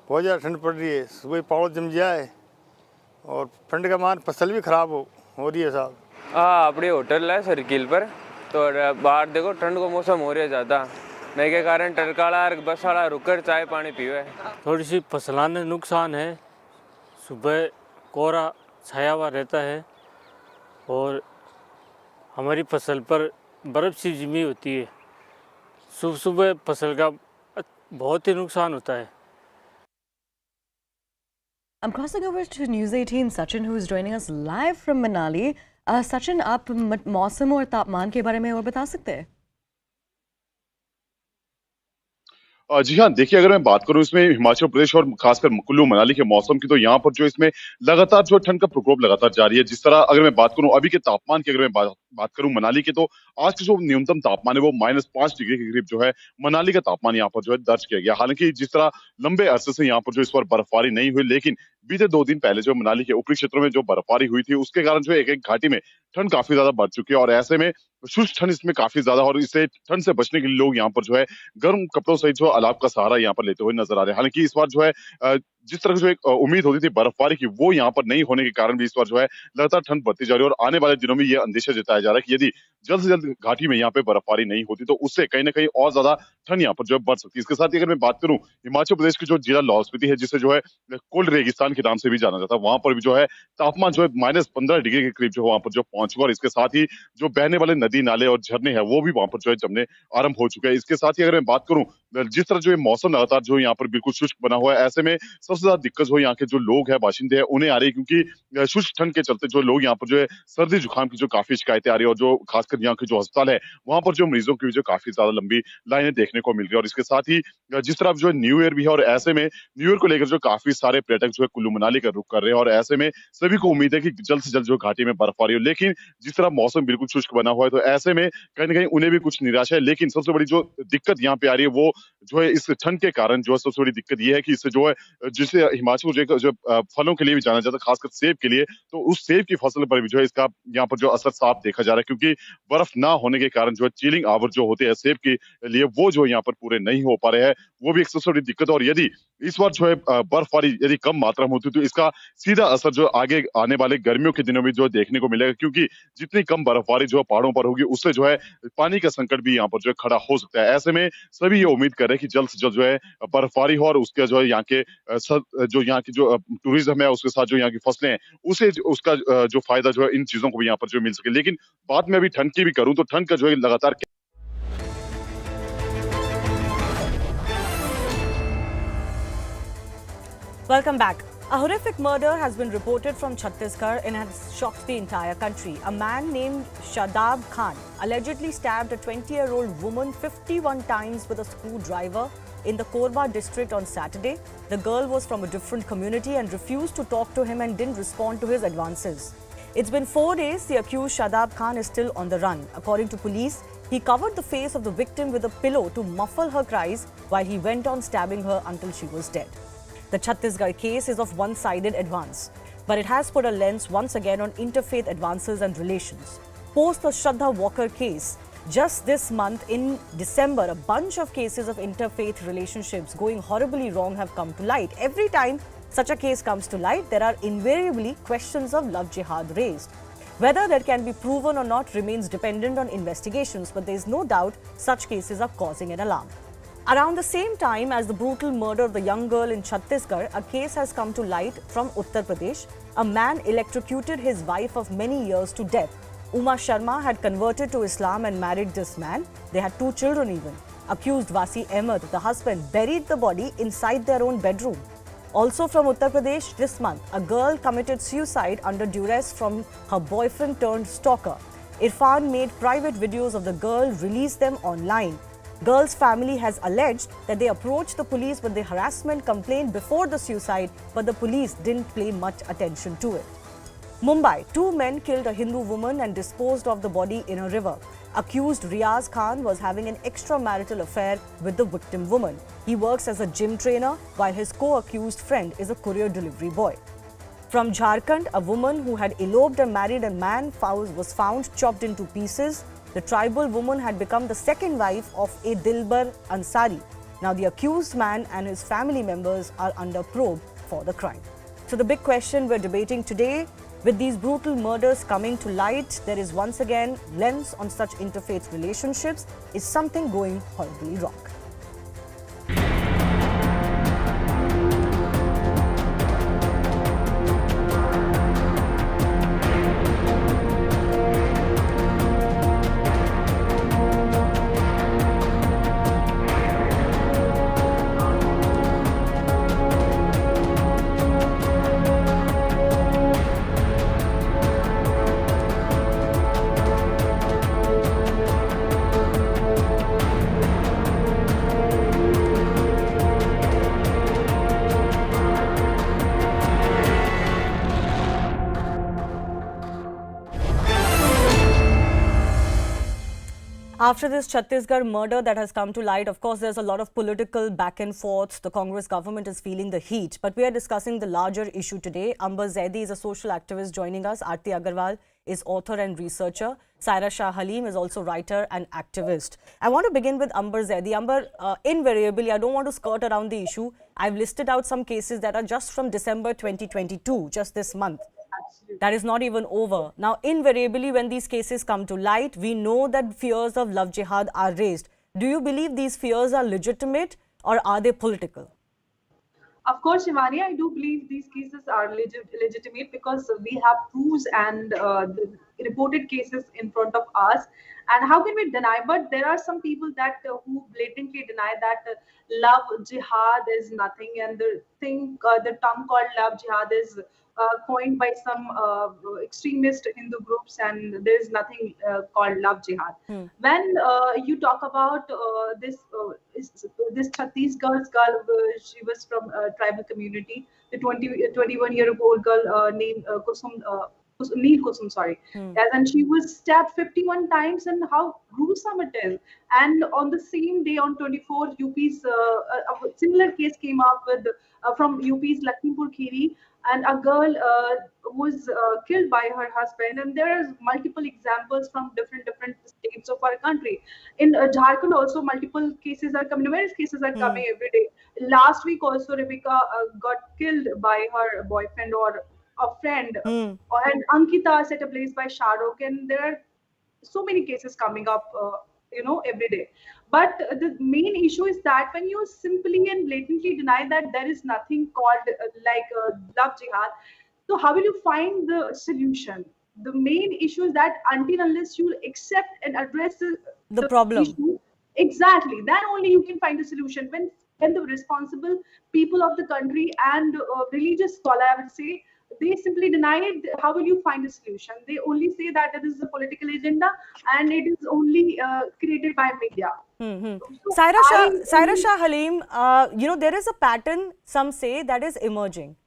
बहुत ज़्यादा ठंड पड़ रही है। सुबह पावड़ जम जाए और ठंड का मान फसल भी खराब हो रही है साहब। हाँ, अपनी होटल है सर्किल पर, तो बाहर देखो ठंड को मौसम हो रही है ज़्यादा, मैं के कारण टरकाड़ा और बस वाला रुककर चाय पानी पीवे। थोड़ी सी फसलां में नुकसान है। सुबह कोहरा छाया हुआ रहता है और हमारी फसल पर बर्फ़ सी जमी होती है। सुबह फसल का बहुत ही नुकसान होता है। I'm crossing over to News 18, Sachin, who is joining us live from Manali. Sachin, आप मौसम और तापमान के बारे में और बता सकते हैं? जी हाँ, देखिए अगर मैं बात करूं इसमें हिमाचल प्रदेश और खासकर कुल्लू मनाली के मौसम की, तो यहाँ पर जो इसमें लगातार जो ठंड का प्रकोप लगातार जारी है। जिस तरह अगर मैं बात करूं अभी के तापमान की, अगर मैं बात करूं मनाली की, तो आज का जो न्यूनतम तापमान है वो -5 डिग्री के करीब जो है मनाली का तापमान यहाँ पर जो है दर्ज किया गया। हालांकि जिस तरह लंबे अरसे से यहाँ पर जो इस बार बर्फबारी नहीं हुई, लेकिन बीते 2 दिन पहले जो मनाली के ऊपरी क्षेत्रों में जो बर्फबारी हुई थी, उसके कारण जो एक घाटी में ठंड काफी ज्यादा बढ़ चुकी है और ऐसे में शुष्क ठंड इसमें काफी ज्यादा, और इससे ठंड से बचने के लिए लोग यहाँ पर जो है गर्म कपड़ों सहित जो अलाव का सहारा यहाँ पर लेते हुए नजर आ रहे हैं। हालांकि इस बार जो है जिस तरह जो एक उम्मीद होती थी बर्फबारी की, वो यहाँ पर नहीं होने के कारण भी इस बार जो है लगातार ठंड बढ़ती जा रही है और आने वाले दिनों में ये अंदेशा जताया जा रहा है कि यदि जल्द से जल्द घाटी में यहाँ पे बर्फबारी नहीं होती तो उससे कहीं ना कहीं और ज्यादा ठंड यहाँ पर जो है बढ़ सकती है। इसके साथ ही अगर मैं बात करूं हिमाचल प्रदेश की जो जिला लाहौल स्पीति है, जिसे जो है कोल्ड रेगिस्तान के नाम से भी जाना जाता है, वहां पर भी जो है तापमान जो है -15 डिग्री के करीब जो वहां पर जो पहुंच चुका, और इसके साथ ही जो बहने वाले नदी नाले और झरने हैं वो भी वहां पर जो है जमने आरंभ हो चुके हैं। इसके साथ ही अगर मैं बात करूं जिस तरह जो ये मौसम लगातार जो यहाँ पर बिल्कुल शुष्क बना हुआ है, ऐसे में सबसे ज्यादा दिक्कत जो यहाँ के जो लोग हैं, बाशिंदे हैं, उन्हें आ रही है, क्योंकि शुष्क ठंड के चलते जो लोग यहाँ पर जो है सर्दी जुकाम की जो काफी शिकायतें आ रही है, और जो खासकर यहाँ के जो अस्पताल है वहां पर जो मरीजों की जो काफी ज्यादा लंबी लाइनें देखने को मिल रही है। और इसके साथ ही जिस तरह जो है न्यू ईयर भी है, और ऐसे में न्यू ईयर को लेकर जो काफी सारे पर्यटक जो है कुल्लू मनाली का रुख कर रहे हैं, और ऐसे में सभी को उम्मीद है कि जल्द से जल्द जो घाटी में बर्फबारी हो। लेकिन जिस तरह मौसम बिल्कुल शुष्क बना हुआ है, तो ऐसे में कहीं ना कहीं उन्हें भी कुछ निराशा है। लेकिन सबसे बड़ी जो दिक्कत यहाँ पे आ रही है वो जो है इस ठंड के कारण जो है सबसे बड़ी दिक्कत ये है कि इससे जो है जिसे हिमाचल जो फलों के लिए भी जाना जाता है, खासकर सेब के लिए, तो उस सेब की फसल पर भी जो है इसका यहाँ पर जो असर साफ देखा जा रहा है, क्योंकि बर्फ ना होने के कारण जो है चीलिंग आवर जो होते हैं सेब के लिए वो जो यहाँ पर पूरे नहीं हो पा रहे हैं, वो भी एक सबसे बड़ी दिक्कत। और यदि इस बार जो है बर्फबारी यदि कम मात्रा में होती तो इसका सीधा असर जो आगे आने वाले गर्मियों के दिनों में जो देखने को मिलेगा, क्योंकि जितनी कम बर्फबारी जो है पहाड़ों पर होगी उससे जो है पानी का संकट भी यहाँ पर जो है खड़ा हो सकता है। ऐसे में सभी ये उम्मीद कर रहे हैं कि जल्द से जल्द जो है बर्फबारी हो और उसके जो है यहाँ के जो यहाँ की जो टूरिज्म है, उसके साथ जो यहाँ की फसलें हैं, उसे उसका जो फायदा जो है इन चीजों को भी यहाँ पर जो मिल सके। लेकिन बात में अभी ठंड की भी करूं तो ठंड का जो है लगातार Welcome back. A horrific murder has been reported from Chhattisgarh and has shocked the entire country. A man named Shadab Khan allegedly stabbed a 20-year-old woman 51 times with a screwdriver in the Korba district on Saturday. The girl was from a different community and refused to talk to him and didn't respond to his advances. It's been 4 days. The accused Shadab Khan is still on the run. According to police, He covered the face of the victim with a pillow to muffle her cries while he went on stabbing her until she was dead. The Chhattisgarh case is of one-sided advance, but it has put a lens once again on interfaith advances and relations. Post the Shraddha Walker case, just this month in December, a bunch of cases of interfaith relationships going horribly wrong have come to light. Every time such a case comes to light, there are invariably questions of love jihad raised. Whether that can be proven or not remains dependent on investigations, but there is no doubt such cases are causing an alarm. Around the same time as the brutal murder of the young girl in Chhattisgarh, a case has come to light from Uttar Pradesh. A man electrocuted his wife of many years to death. Uma Sharma had converted to Islam and married this man. They had 2 children even. Accused Wasi Ahmed, the husband, buried the body inside their own bedroom. Also from Uttar Pradesh this month, a girl committed suicide under duress from her boyfriend turned stalker. Irfan made private videos of the girl, released them online. Girl's family has alleged that they approached the police with the harassment complaint before the suicide, but the police didn't pay much attention to it. Mumbai, 2 men killed a Hindu woman and disposed of the body in a river. Accused Riaz Khan was having an extramarital affair with the victim woman. He works as a gym trainer, while his co-accused friend is a courier delivery boy. From Jharkhand, a woman who had eloped and married a man was found chopped into pieces. The tribal woman had become the second wife of a Dilbar Ansari. Now the accused man and his family members are under probe for the crime. So the big question we're debating today, with these brutal murders coming to light, there is once again lens on such interfaith relationships. Is something going horribly wrong? After this Chhattisgarh murder that has come to light, of course, there's a lot of political back and forth. The Congress government is feeling the heat. But we are discussing the larger issue today. Amber Zaidi is a social activist joining us. Aarti Agarwal is author and researcher. Saira Shah Halim is also writer and activist. I want to begin with Amber Zaidi. Amber, invariably, I don't want to skirt around the issue. I've listed out some cases that are just from December 2022, just this month. That is not even over. Now, invariably, when these cases come to light, we know that fears of love jihad are raised. Do you believe these fears are legitimate or are they political? Of course, Shivani, I do believe these cases are legitimate because we have proofs and the reported cases in front of us. And how can we deny? But there are some people that who blatantly deny that love jihad is nothing, and the term called love jihad is coined by some extremist Hindu groups, and there is nothing called love jihad. When you talk about this Chhattisgarh girl, she was from a tribal community. The 21-year-old girl named Kusum, sorry. Yes, and she was stabbed 51 times, and how gruesome it is. And on the same day, on 24, UP's a similar case came up with from UP's Lakhimpur Kheri, and a girl was killed by her husband. And there are multiple examples from different states of our country. In Jharkhand also, multiple cases are coming. Various cases are coming every day. Last week also, Rebecca got killed by her boyfriend or a friend, and Ankita set ablaze by Shah Rukh, and there are so many cases coming up, every day. But the main issue is that when you simply and blatantly deny that there is nothing called love jihad, so how will you find the solution? The main issue is that until unless you accept and address the problem issue, exactly, then only you can find a solution. When the responsible people of the country and religious scholar, I would say, they simply deny it, how will you find a solution? They only say that it is a political agenda and it is only created by media. Saira Shah Halim, there is a pattern, some say, that is emerging.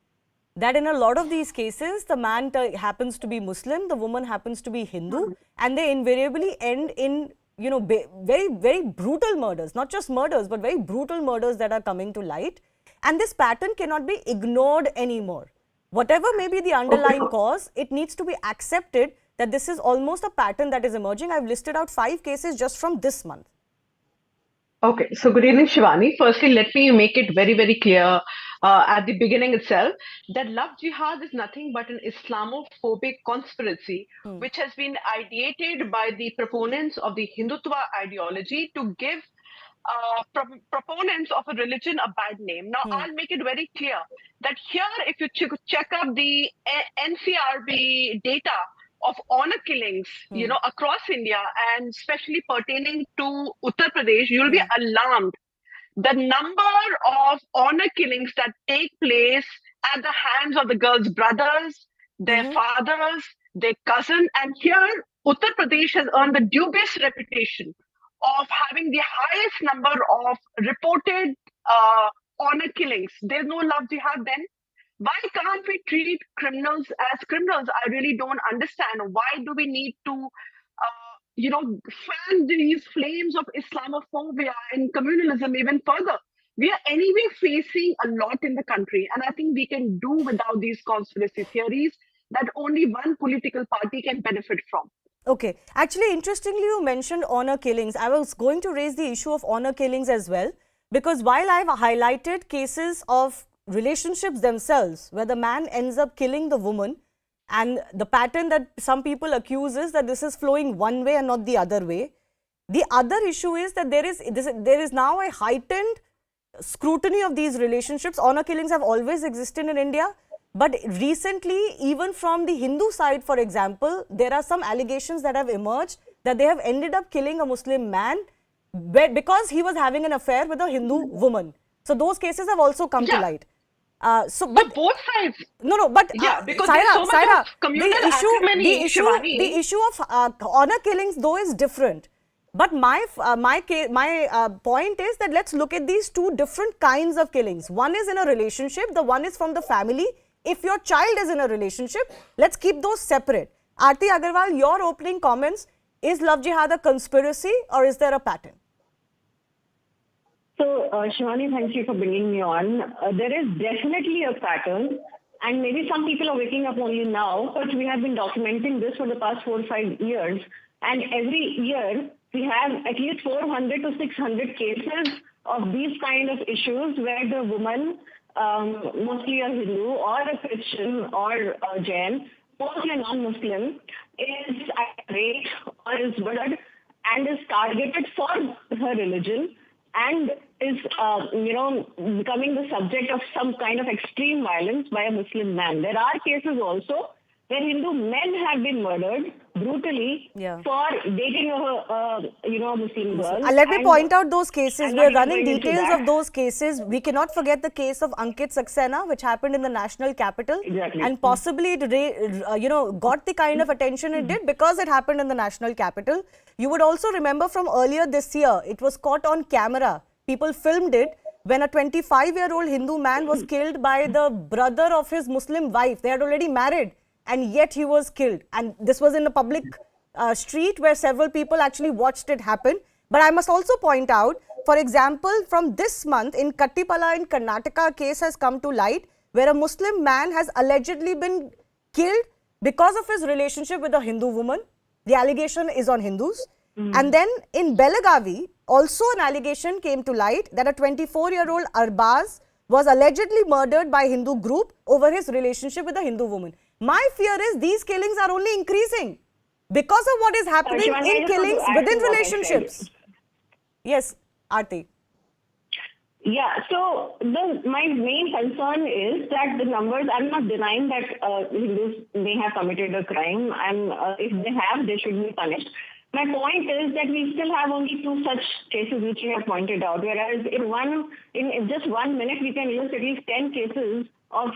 That in a lot of these cases, the man happens to be Muslim, the woman happens to be Hindu, and they invariably end in, very, very brutal murders, not just murders, but very brutal murders that are coming to light. And this pattern cannot be ignored anymore. Whatever may be the underlying cause, it needs to be accepted that this is almost a pattern that is emerging. I've listed out 5 cases just from this month. Okay, so good evening, Shivani. Firstly, let me make it very, very clear at the beginning itself that love jihad is nothing but an Islamophobic conspiracy which has been ideated by the proponents of the Hindutva ideology to give proponents of a religion a bad name. Now, I'll make it very clear that here, if you check up the NCRB data of honor killings, across India and especially pertaining to Uttar Pradesh, you'll be alarmed. The number of honor killings that take place at the hands of the girls' brothers, their fathers, their cousin, and here Uttar Pradesh has earned the dubious reputation of having the highest number of reported honor killings. There's no love jihad then. Why can't we treat criminals as criminals? I really don't understand. Why do we need to, fan these flames of Islamophobia and communalism even further? We are anyway facing a lot in the country, and I think we can do without these conspiracy theories that only one political party can benefit from. Okay. Actually, interestingly, you mentioned honor killings. I was going to raise the issue of honor killings as well, because while I've highlighted cases of relationships themselves, where the man ends up killing the woman, and the pattern that some people accuse is that this is flowing one way and not the other way. The other issue is that there is now a heightened scrutiny of these relationships. Honor killings have always existed in India, but recently, even from the Hindu side, for example, there are some allegations that have emerged that they have ended up killing a Muslim man because he was having an affair with a Hindu woman. So those cases have also come to light. So both sides. But because Saira, the issue of honor killings though is different. But my point is that let's look at these two different kinds of killings. One is in a relationship, the one is from the family. If your child is in a relationship, let's keep those separate. Aarti Agarwal, your opening comments, is love jihad a conspiracy or is there a pattern? So, Shivani, thank you for bringing me on. There is definitely a pattern, and maybe some people are waking up only now, but we have been documenting this for the past 4 or 5 years. And every year, we have at least 400 to 600 cases of these kind of issues where the woman, mostly a Hindu or a Christian or a Jain, mostly a non-Muslim, is raped or is murdered and is targeted for her religion and is, becoming the subject of some kind of extreme violence by a Muslim man. There are cases also where Hindu men have been murdered brutally for dating a Muslim girl. Let me point out those cases. We are running details of those cases. We cannot forget the case of Ankit Saxena, which happened in the national capital. Exactly. And possibly it got the kind of attention it did because it happened in the national capital. You would also remember from earlier this year, it was caught on camera. People filmed it when a 25-year-old Hindu man was killed by the brother of his Muslim wife. They had already married, and yet he was killed. And this was in a public street where several people actually watched it happen. But I must also point out, for example, from this month in Kattipala in Karnataka, a case has come to light where a Muslim man has allegedly been killed because of his relationship with a Hindu woman. The allegation is on Hindus. And then in Belagavi, also an allegation came to light that a 24-year-old Arbaz was allegedly murdered by a Hindu group over his relationship with a Hindu woman. My fear is these killings are only increasing because of what is happening in killings within relationships. Yes, Aarti. Yeah, so my main concern is that the numbers, I'm not denying that Hindus may have committed a crime, and if they have, they should be punished. My point is that we still have only 2 such cases which you have pointed out, whereas in just 1 minute we can list at least 10 cases of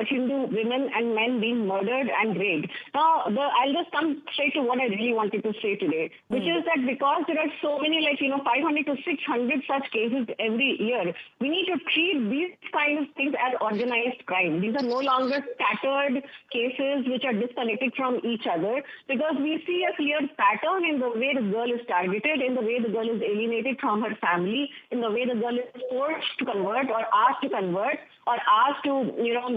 Hindu women and men being murdered and raped. Now, I'll just come straight to what I really wanted to say today, which is that because there are so many, 500 to 600 such cases every year, we need to treat these kind of things as organized crime. These are no longer scattered cases which are disconnected from each other, because we see a clear pattern in the way the girl is targeted, in the way the girl is alienated from her family, in the way the girl is forced to convert or asked to convert or asked to,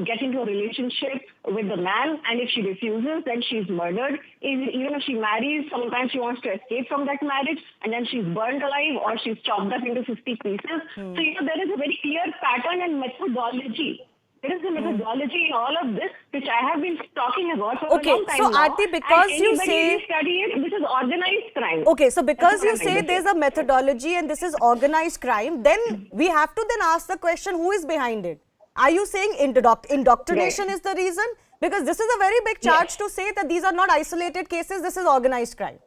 get into a relationship with the man, and if she refuses, then she's murdered. Even if she marries, sometimes she wants to escape from that marriage, and then she's burned alive or she's chopped up into 50 pieces. So, there is a very clear pattern and methodology. There is a methodology in all of this, which I have been talking about for a long time so now. Aarti, because and you anybody say who study it, this is organized crime. Okay, so because That's you what I'm say trying to there's a methodology and this is organized crime, then we have to then ask the question, who is behind it? Are you saying indoctrination is the reason? Because this is a very big charge to say that these are not isolated cases, this is organized crime.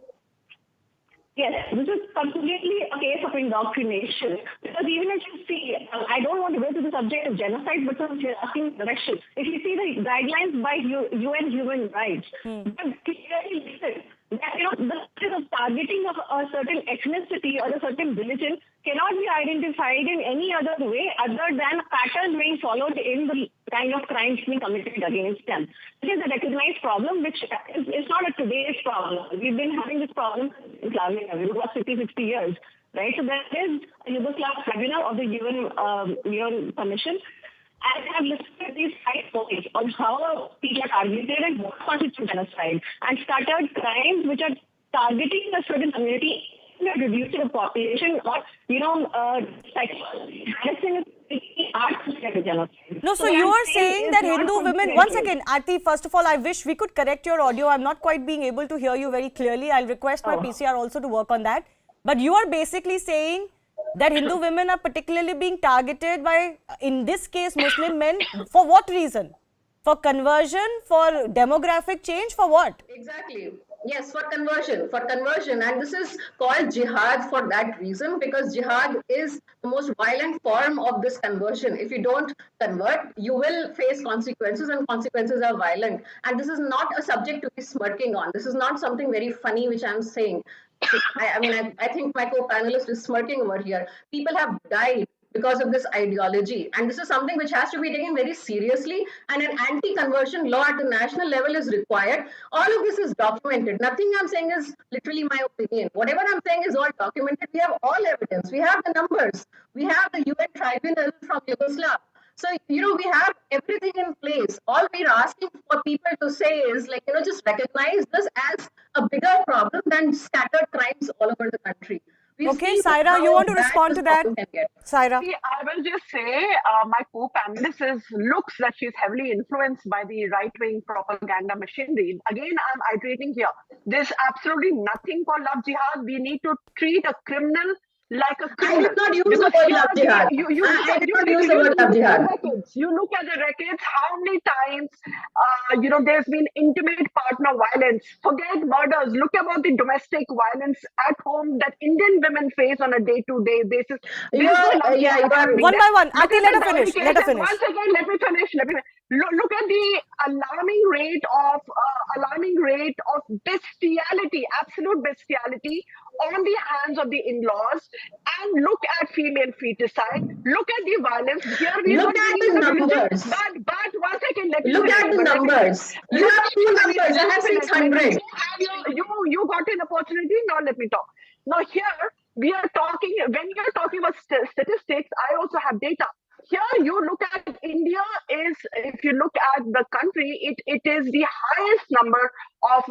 Yes, this is completely a case of indoctrination. Because even if you see, I don't want to go to the subject of genocide, but from asking direction. If you see the guidelines by UN Human Rights, they clearly listen that the targeting of a certain ethnicity or a certain religion cannot be identified in any other way other than patterns being followed in the kind of crimes being committed against them. It is a recognized problem, which is not a today's problem. We've been having this problem in Yugoslavia 50-60 years, right? So there is a Yugoslav tribunal of the UN Commission. I have listed these 5 points on how people are targeted and what constitutes genocide, and scattered crimes which are targeting a certain community, reducing the population, or No, so you are saying that Hindu women, one second, Aarti, first of all, I wish we could correct your audio. I'm not quite being able to hear you very clearly. I'll request my PCR also to work on that. But you are basically saying that Hindu women are particularly being targeted by, in this case, Muslim men. For what reason? For conversion, for demographic change, for what? Exactly. Yes, for conversion. And this is called jihad for that reason, because jihad is the most violent form of this conversion. If you don't convert, you will face consequences, and consequences are violent. And this is not a subject to be smirking on. This is not something very funny which I'm saying. I think my co-panelist is smirking over here. People have died because of this ideology, and this is something which has to be taken very seriously, and an anti-conversion law at the national level is required. All of this is documented. Nothing I'm saying is literally my opinion. Whatever I'm saying is all documented. We have all evidence. We have the numbers. We have the UN tribunal from Yugoslavia. So, we have everything in place. All we're asking for people to say is, just recognize this as a bigger problem than scattered crimes all over the country. Okay, Saira, you want to respond to that? Saira. See, I will just say, my co-panelist looks that she's heavily influenced by the right-wing propaganda machinery. Again, I'm iterating here. There's absolutely nothing called love jihad. We need to treat a criminal like a criminal. I did not use the word love jihad. I did not use the word love jihad. You look at the records, how many times, there's been intimate partner violence. Forget murders. Look about the domestic violence at home that Indian women face on a day-to-day basis. One by one. Aarti, let her finish. One second, let me finish. Look at the alarming rate of bestiality, absolute bestiality on the hands of the in-laws, and look at female feticide. Look at the violence. Here we look at the numbers. But 1 second, let me look at the numbers. You have 2 numbers. I have 600. You got an opportunity. Now let me talk. Now here we are talking. When you are talking about statistics, I also have data. Here you look at India if you look at the country, it is the highest number of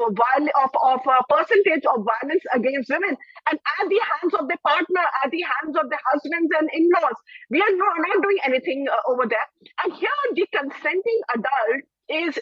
percentage of violence against women, and at the hands of the partner, at the hands of the husbands and in-laws. We are not doing anything over there. And here the consenting adult is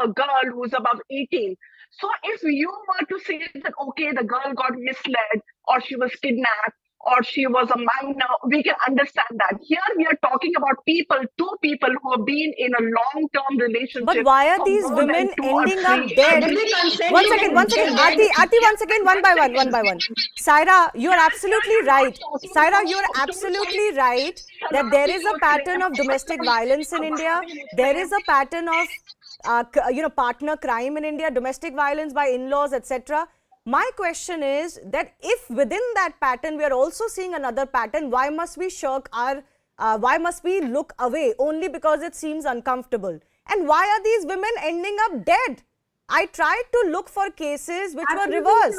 a girl who's above 18. So if you were to say that, okay, the girl got misled, or she was kidnapped, or she was a minor, we can understand that. Here we are talking about two people who have been in a long-term relationship. But why are for these more than women 2 or ending 3 up years. dead? Did we consent One to second, get one second. dead? Aarti, one second, one by one. Saira, you are absolutely right. Saira, you are absolutely right that there is a pattern of domestic violence in India. There is a pattern of, partner crime in India, domestic violence by in-laws, etc. My question is that if within that pattern we are also seeing another pattern, why must we shirk our, why must we look away only because it seems uncomfortable? And why are these women ending up dead? I tried to look for cases which were reversed,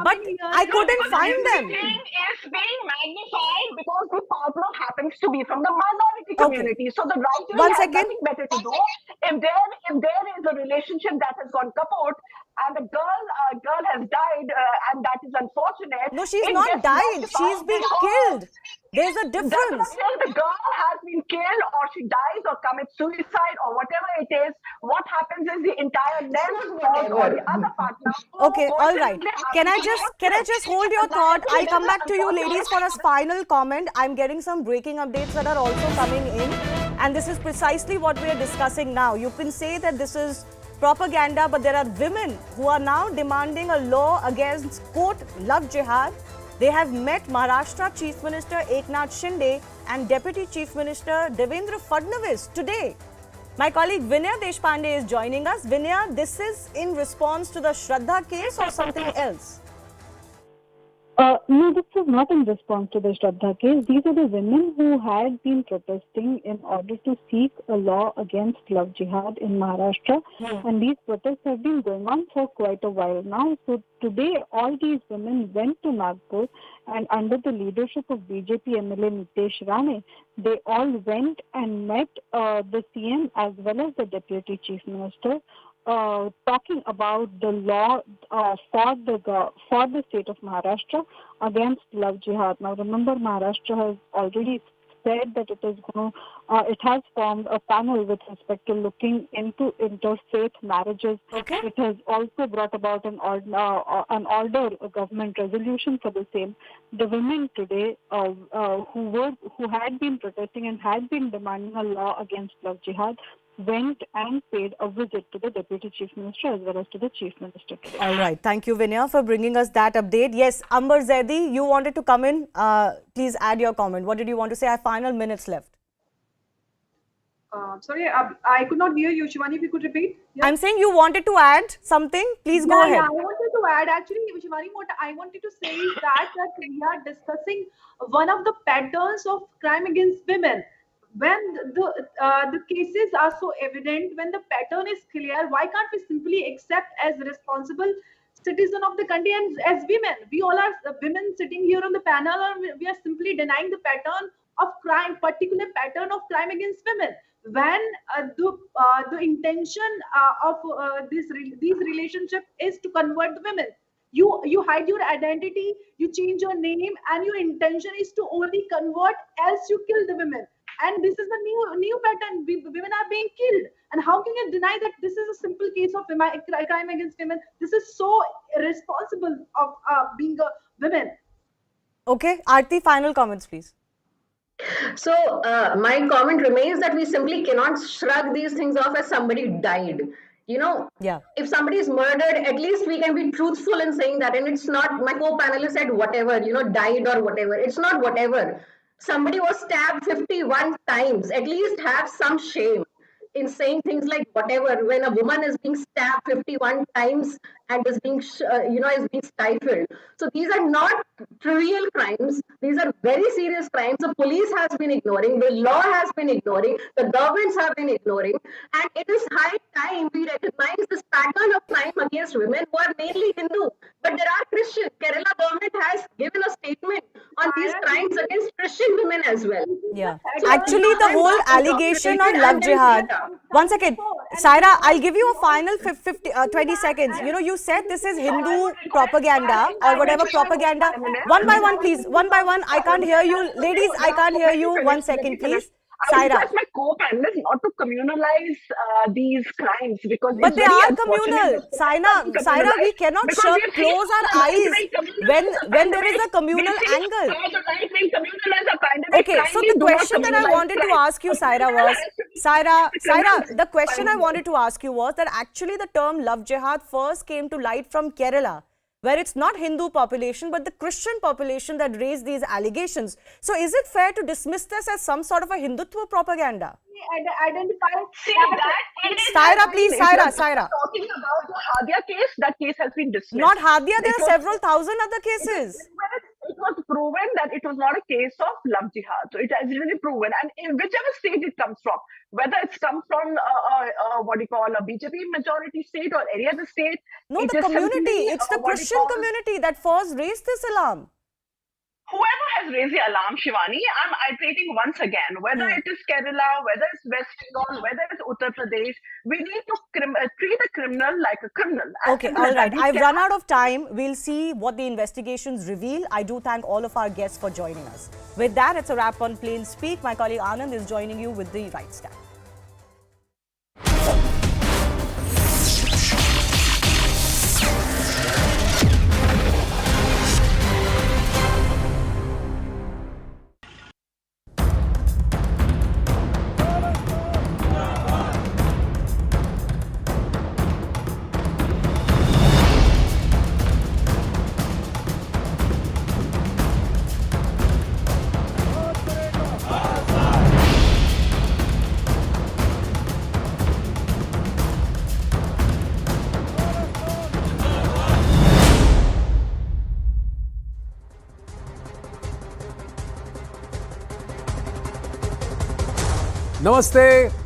but I couldn't find them. Everything is being magnified because the partner happens to be from the minority community. So the right wing has nothing better to do. If there is a relationship that has gone kaput and a girl has died, and that is unfortunate. No, she's not died. She's been killed. There's a difference. The girl has been killed, or she dies, or commits suicide, or whatever it is. What happens is the entire lens falls on the other partner. Okay, all right. Can I just hold your thought? I'll come back to you, ladies, for a final comment. I'm getting some breaking updates that are also coming in, and this is precisely what we are discussing now. You can say that this is propaganda, but there are women who are now demanding a law against, quote, love jihad. They have met Maharashtra Chief Minister Eknath Shinde and Deputy Chief Minister Devendra Fadnavis today. My colleague Vinaya Deshpande is joining us. Vinaya, this is in response to the Shraddha case or something else? No, this is not in response to the Shraddha case. These are the women who had been protesting in order to seek a law against love jihad in Maharashtra. And these protests have been going on for quite a while now. So today, all these women went to Nagpur, and under the leadership of BJP MLA Nitesh Rane, they all went and met the CM as well as the Deputy Chief Minister, talking about the law for the state of Maharashtra against love jihad. Now, remember, Maharashtra has already said that it is going to, it has formed a panel with respect to looking into interfaith marriages. Okay. It has also brought about an order, a government resolution for the same. The women today who had been protesting and had been demanding a law against love jihad went and paid a visit to the Deputy Chief Minister as well as to the Chief Minister today. All right. Thank you, Vinaya, for bringing us that update. Yes, Amber Zaidi, you wanted to come in. Please add your comment. What did you want to say? I have final minutes left. Sorry, I could not hear you. Shivani, if you could repeat. Yeah. I'm saying you wanted to add something. Please go ahead. Yeah, I wanted to add, actually, Shivani, what I wanted to say is that we are discussing one of the patterns of crime against women. When the cases are so evident, when the pattern is clear, why can't we simply accept as responsible citizen of the country and as women? We all are women sitting here on the panel, and we are simply denying the pattern of crime, particular pattern of crime against women. When the intention of these relationships is to convert the women. You hide your identity, you change your name, and your intention is to only convert, else you kill the women. And this is the new pattern. Women are being killed. And how can you deny that this is a simple case of crime against women? This is so irresponsible of being a woman. Okay, Aarti, final comments, please. So my comment remains that we simply cannot shrug these things off as somebody died. You know, if somebody is murdered, at least we can be truthful in saying that. And it's not, my co-panelist said whatever, died or whatever. It's not whatever. Somebody was stabbed 51 times. At least have some shame in saying things like whatever. When a woman is being stabbed 51 times and is being, is being stifled. So these are not trivial crimes. These are very serious crimes. The police has been ignoring. The law has been ignoring. The governments have been ignoring. And it is high time we recognize this pattern of crime against women who are mainly Hindu. But there are Christians. Kerala government has given a statement on these crimes against Christian women as well. Yeah. Actually, the whole allegation on love jihad. One second. Saira, I'll give you a final 20 seconds. You said this is Hindu propaganda or whatever propaganda. One by one, please. One by one. I can't hear you. Ladies, I can't hear you. 1 second, please. I would request my co-panelists not to communalize these crimes because but it's they very are unfortunate. communal. Saira, we cannot close our eyes when there is a communal angle. Okay, so the question that I wanted to ask you, Saira, was Saira, the question I wanted to ask you was that actually the term love jihad first came to light from Kerala, where it's not Hindu population but the Christian population that raised these allegations. So is it fair to dismiss this as some sort of a Hindutva propaganda? Saira, please, Saira. Talking about the Hadia case, that case has been dismissed. Not Hadia, there are several thousand other cases. It was proven that it was not a case of love jihad. So it has really proven, and in whichever state it comes from, whether it's come from what you call a BJP majority state or any other state. No, the community. It's the Christian community that first raised this alarm. Whoever has raised the alarm, Shivani, I'm iterating once again, whether it is Kerala, whether it's West Bengal, whether it's Uttar Pradesh, we need to treat a criminal like a criminal. Okay, all right. I've run out of time. We'll see what the investigations reveal. I do thank all of our guests for joining us. With that, it's a wrap on Plain Speak. My colleague Anand is joining you with the right stand. Namaste.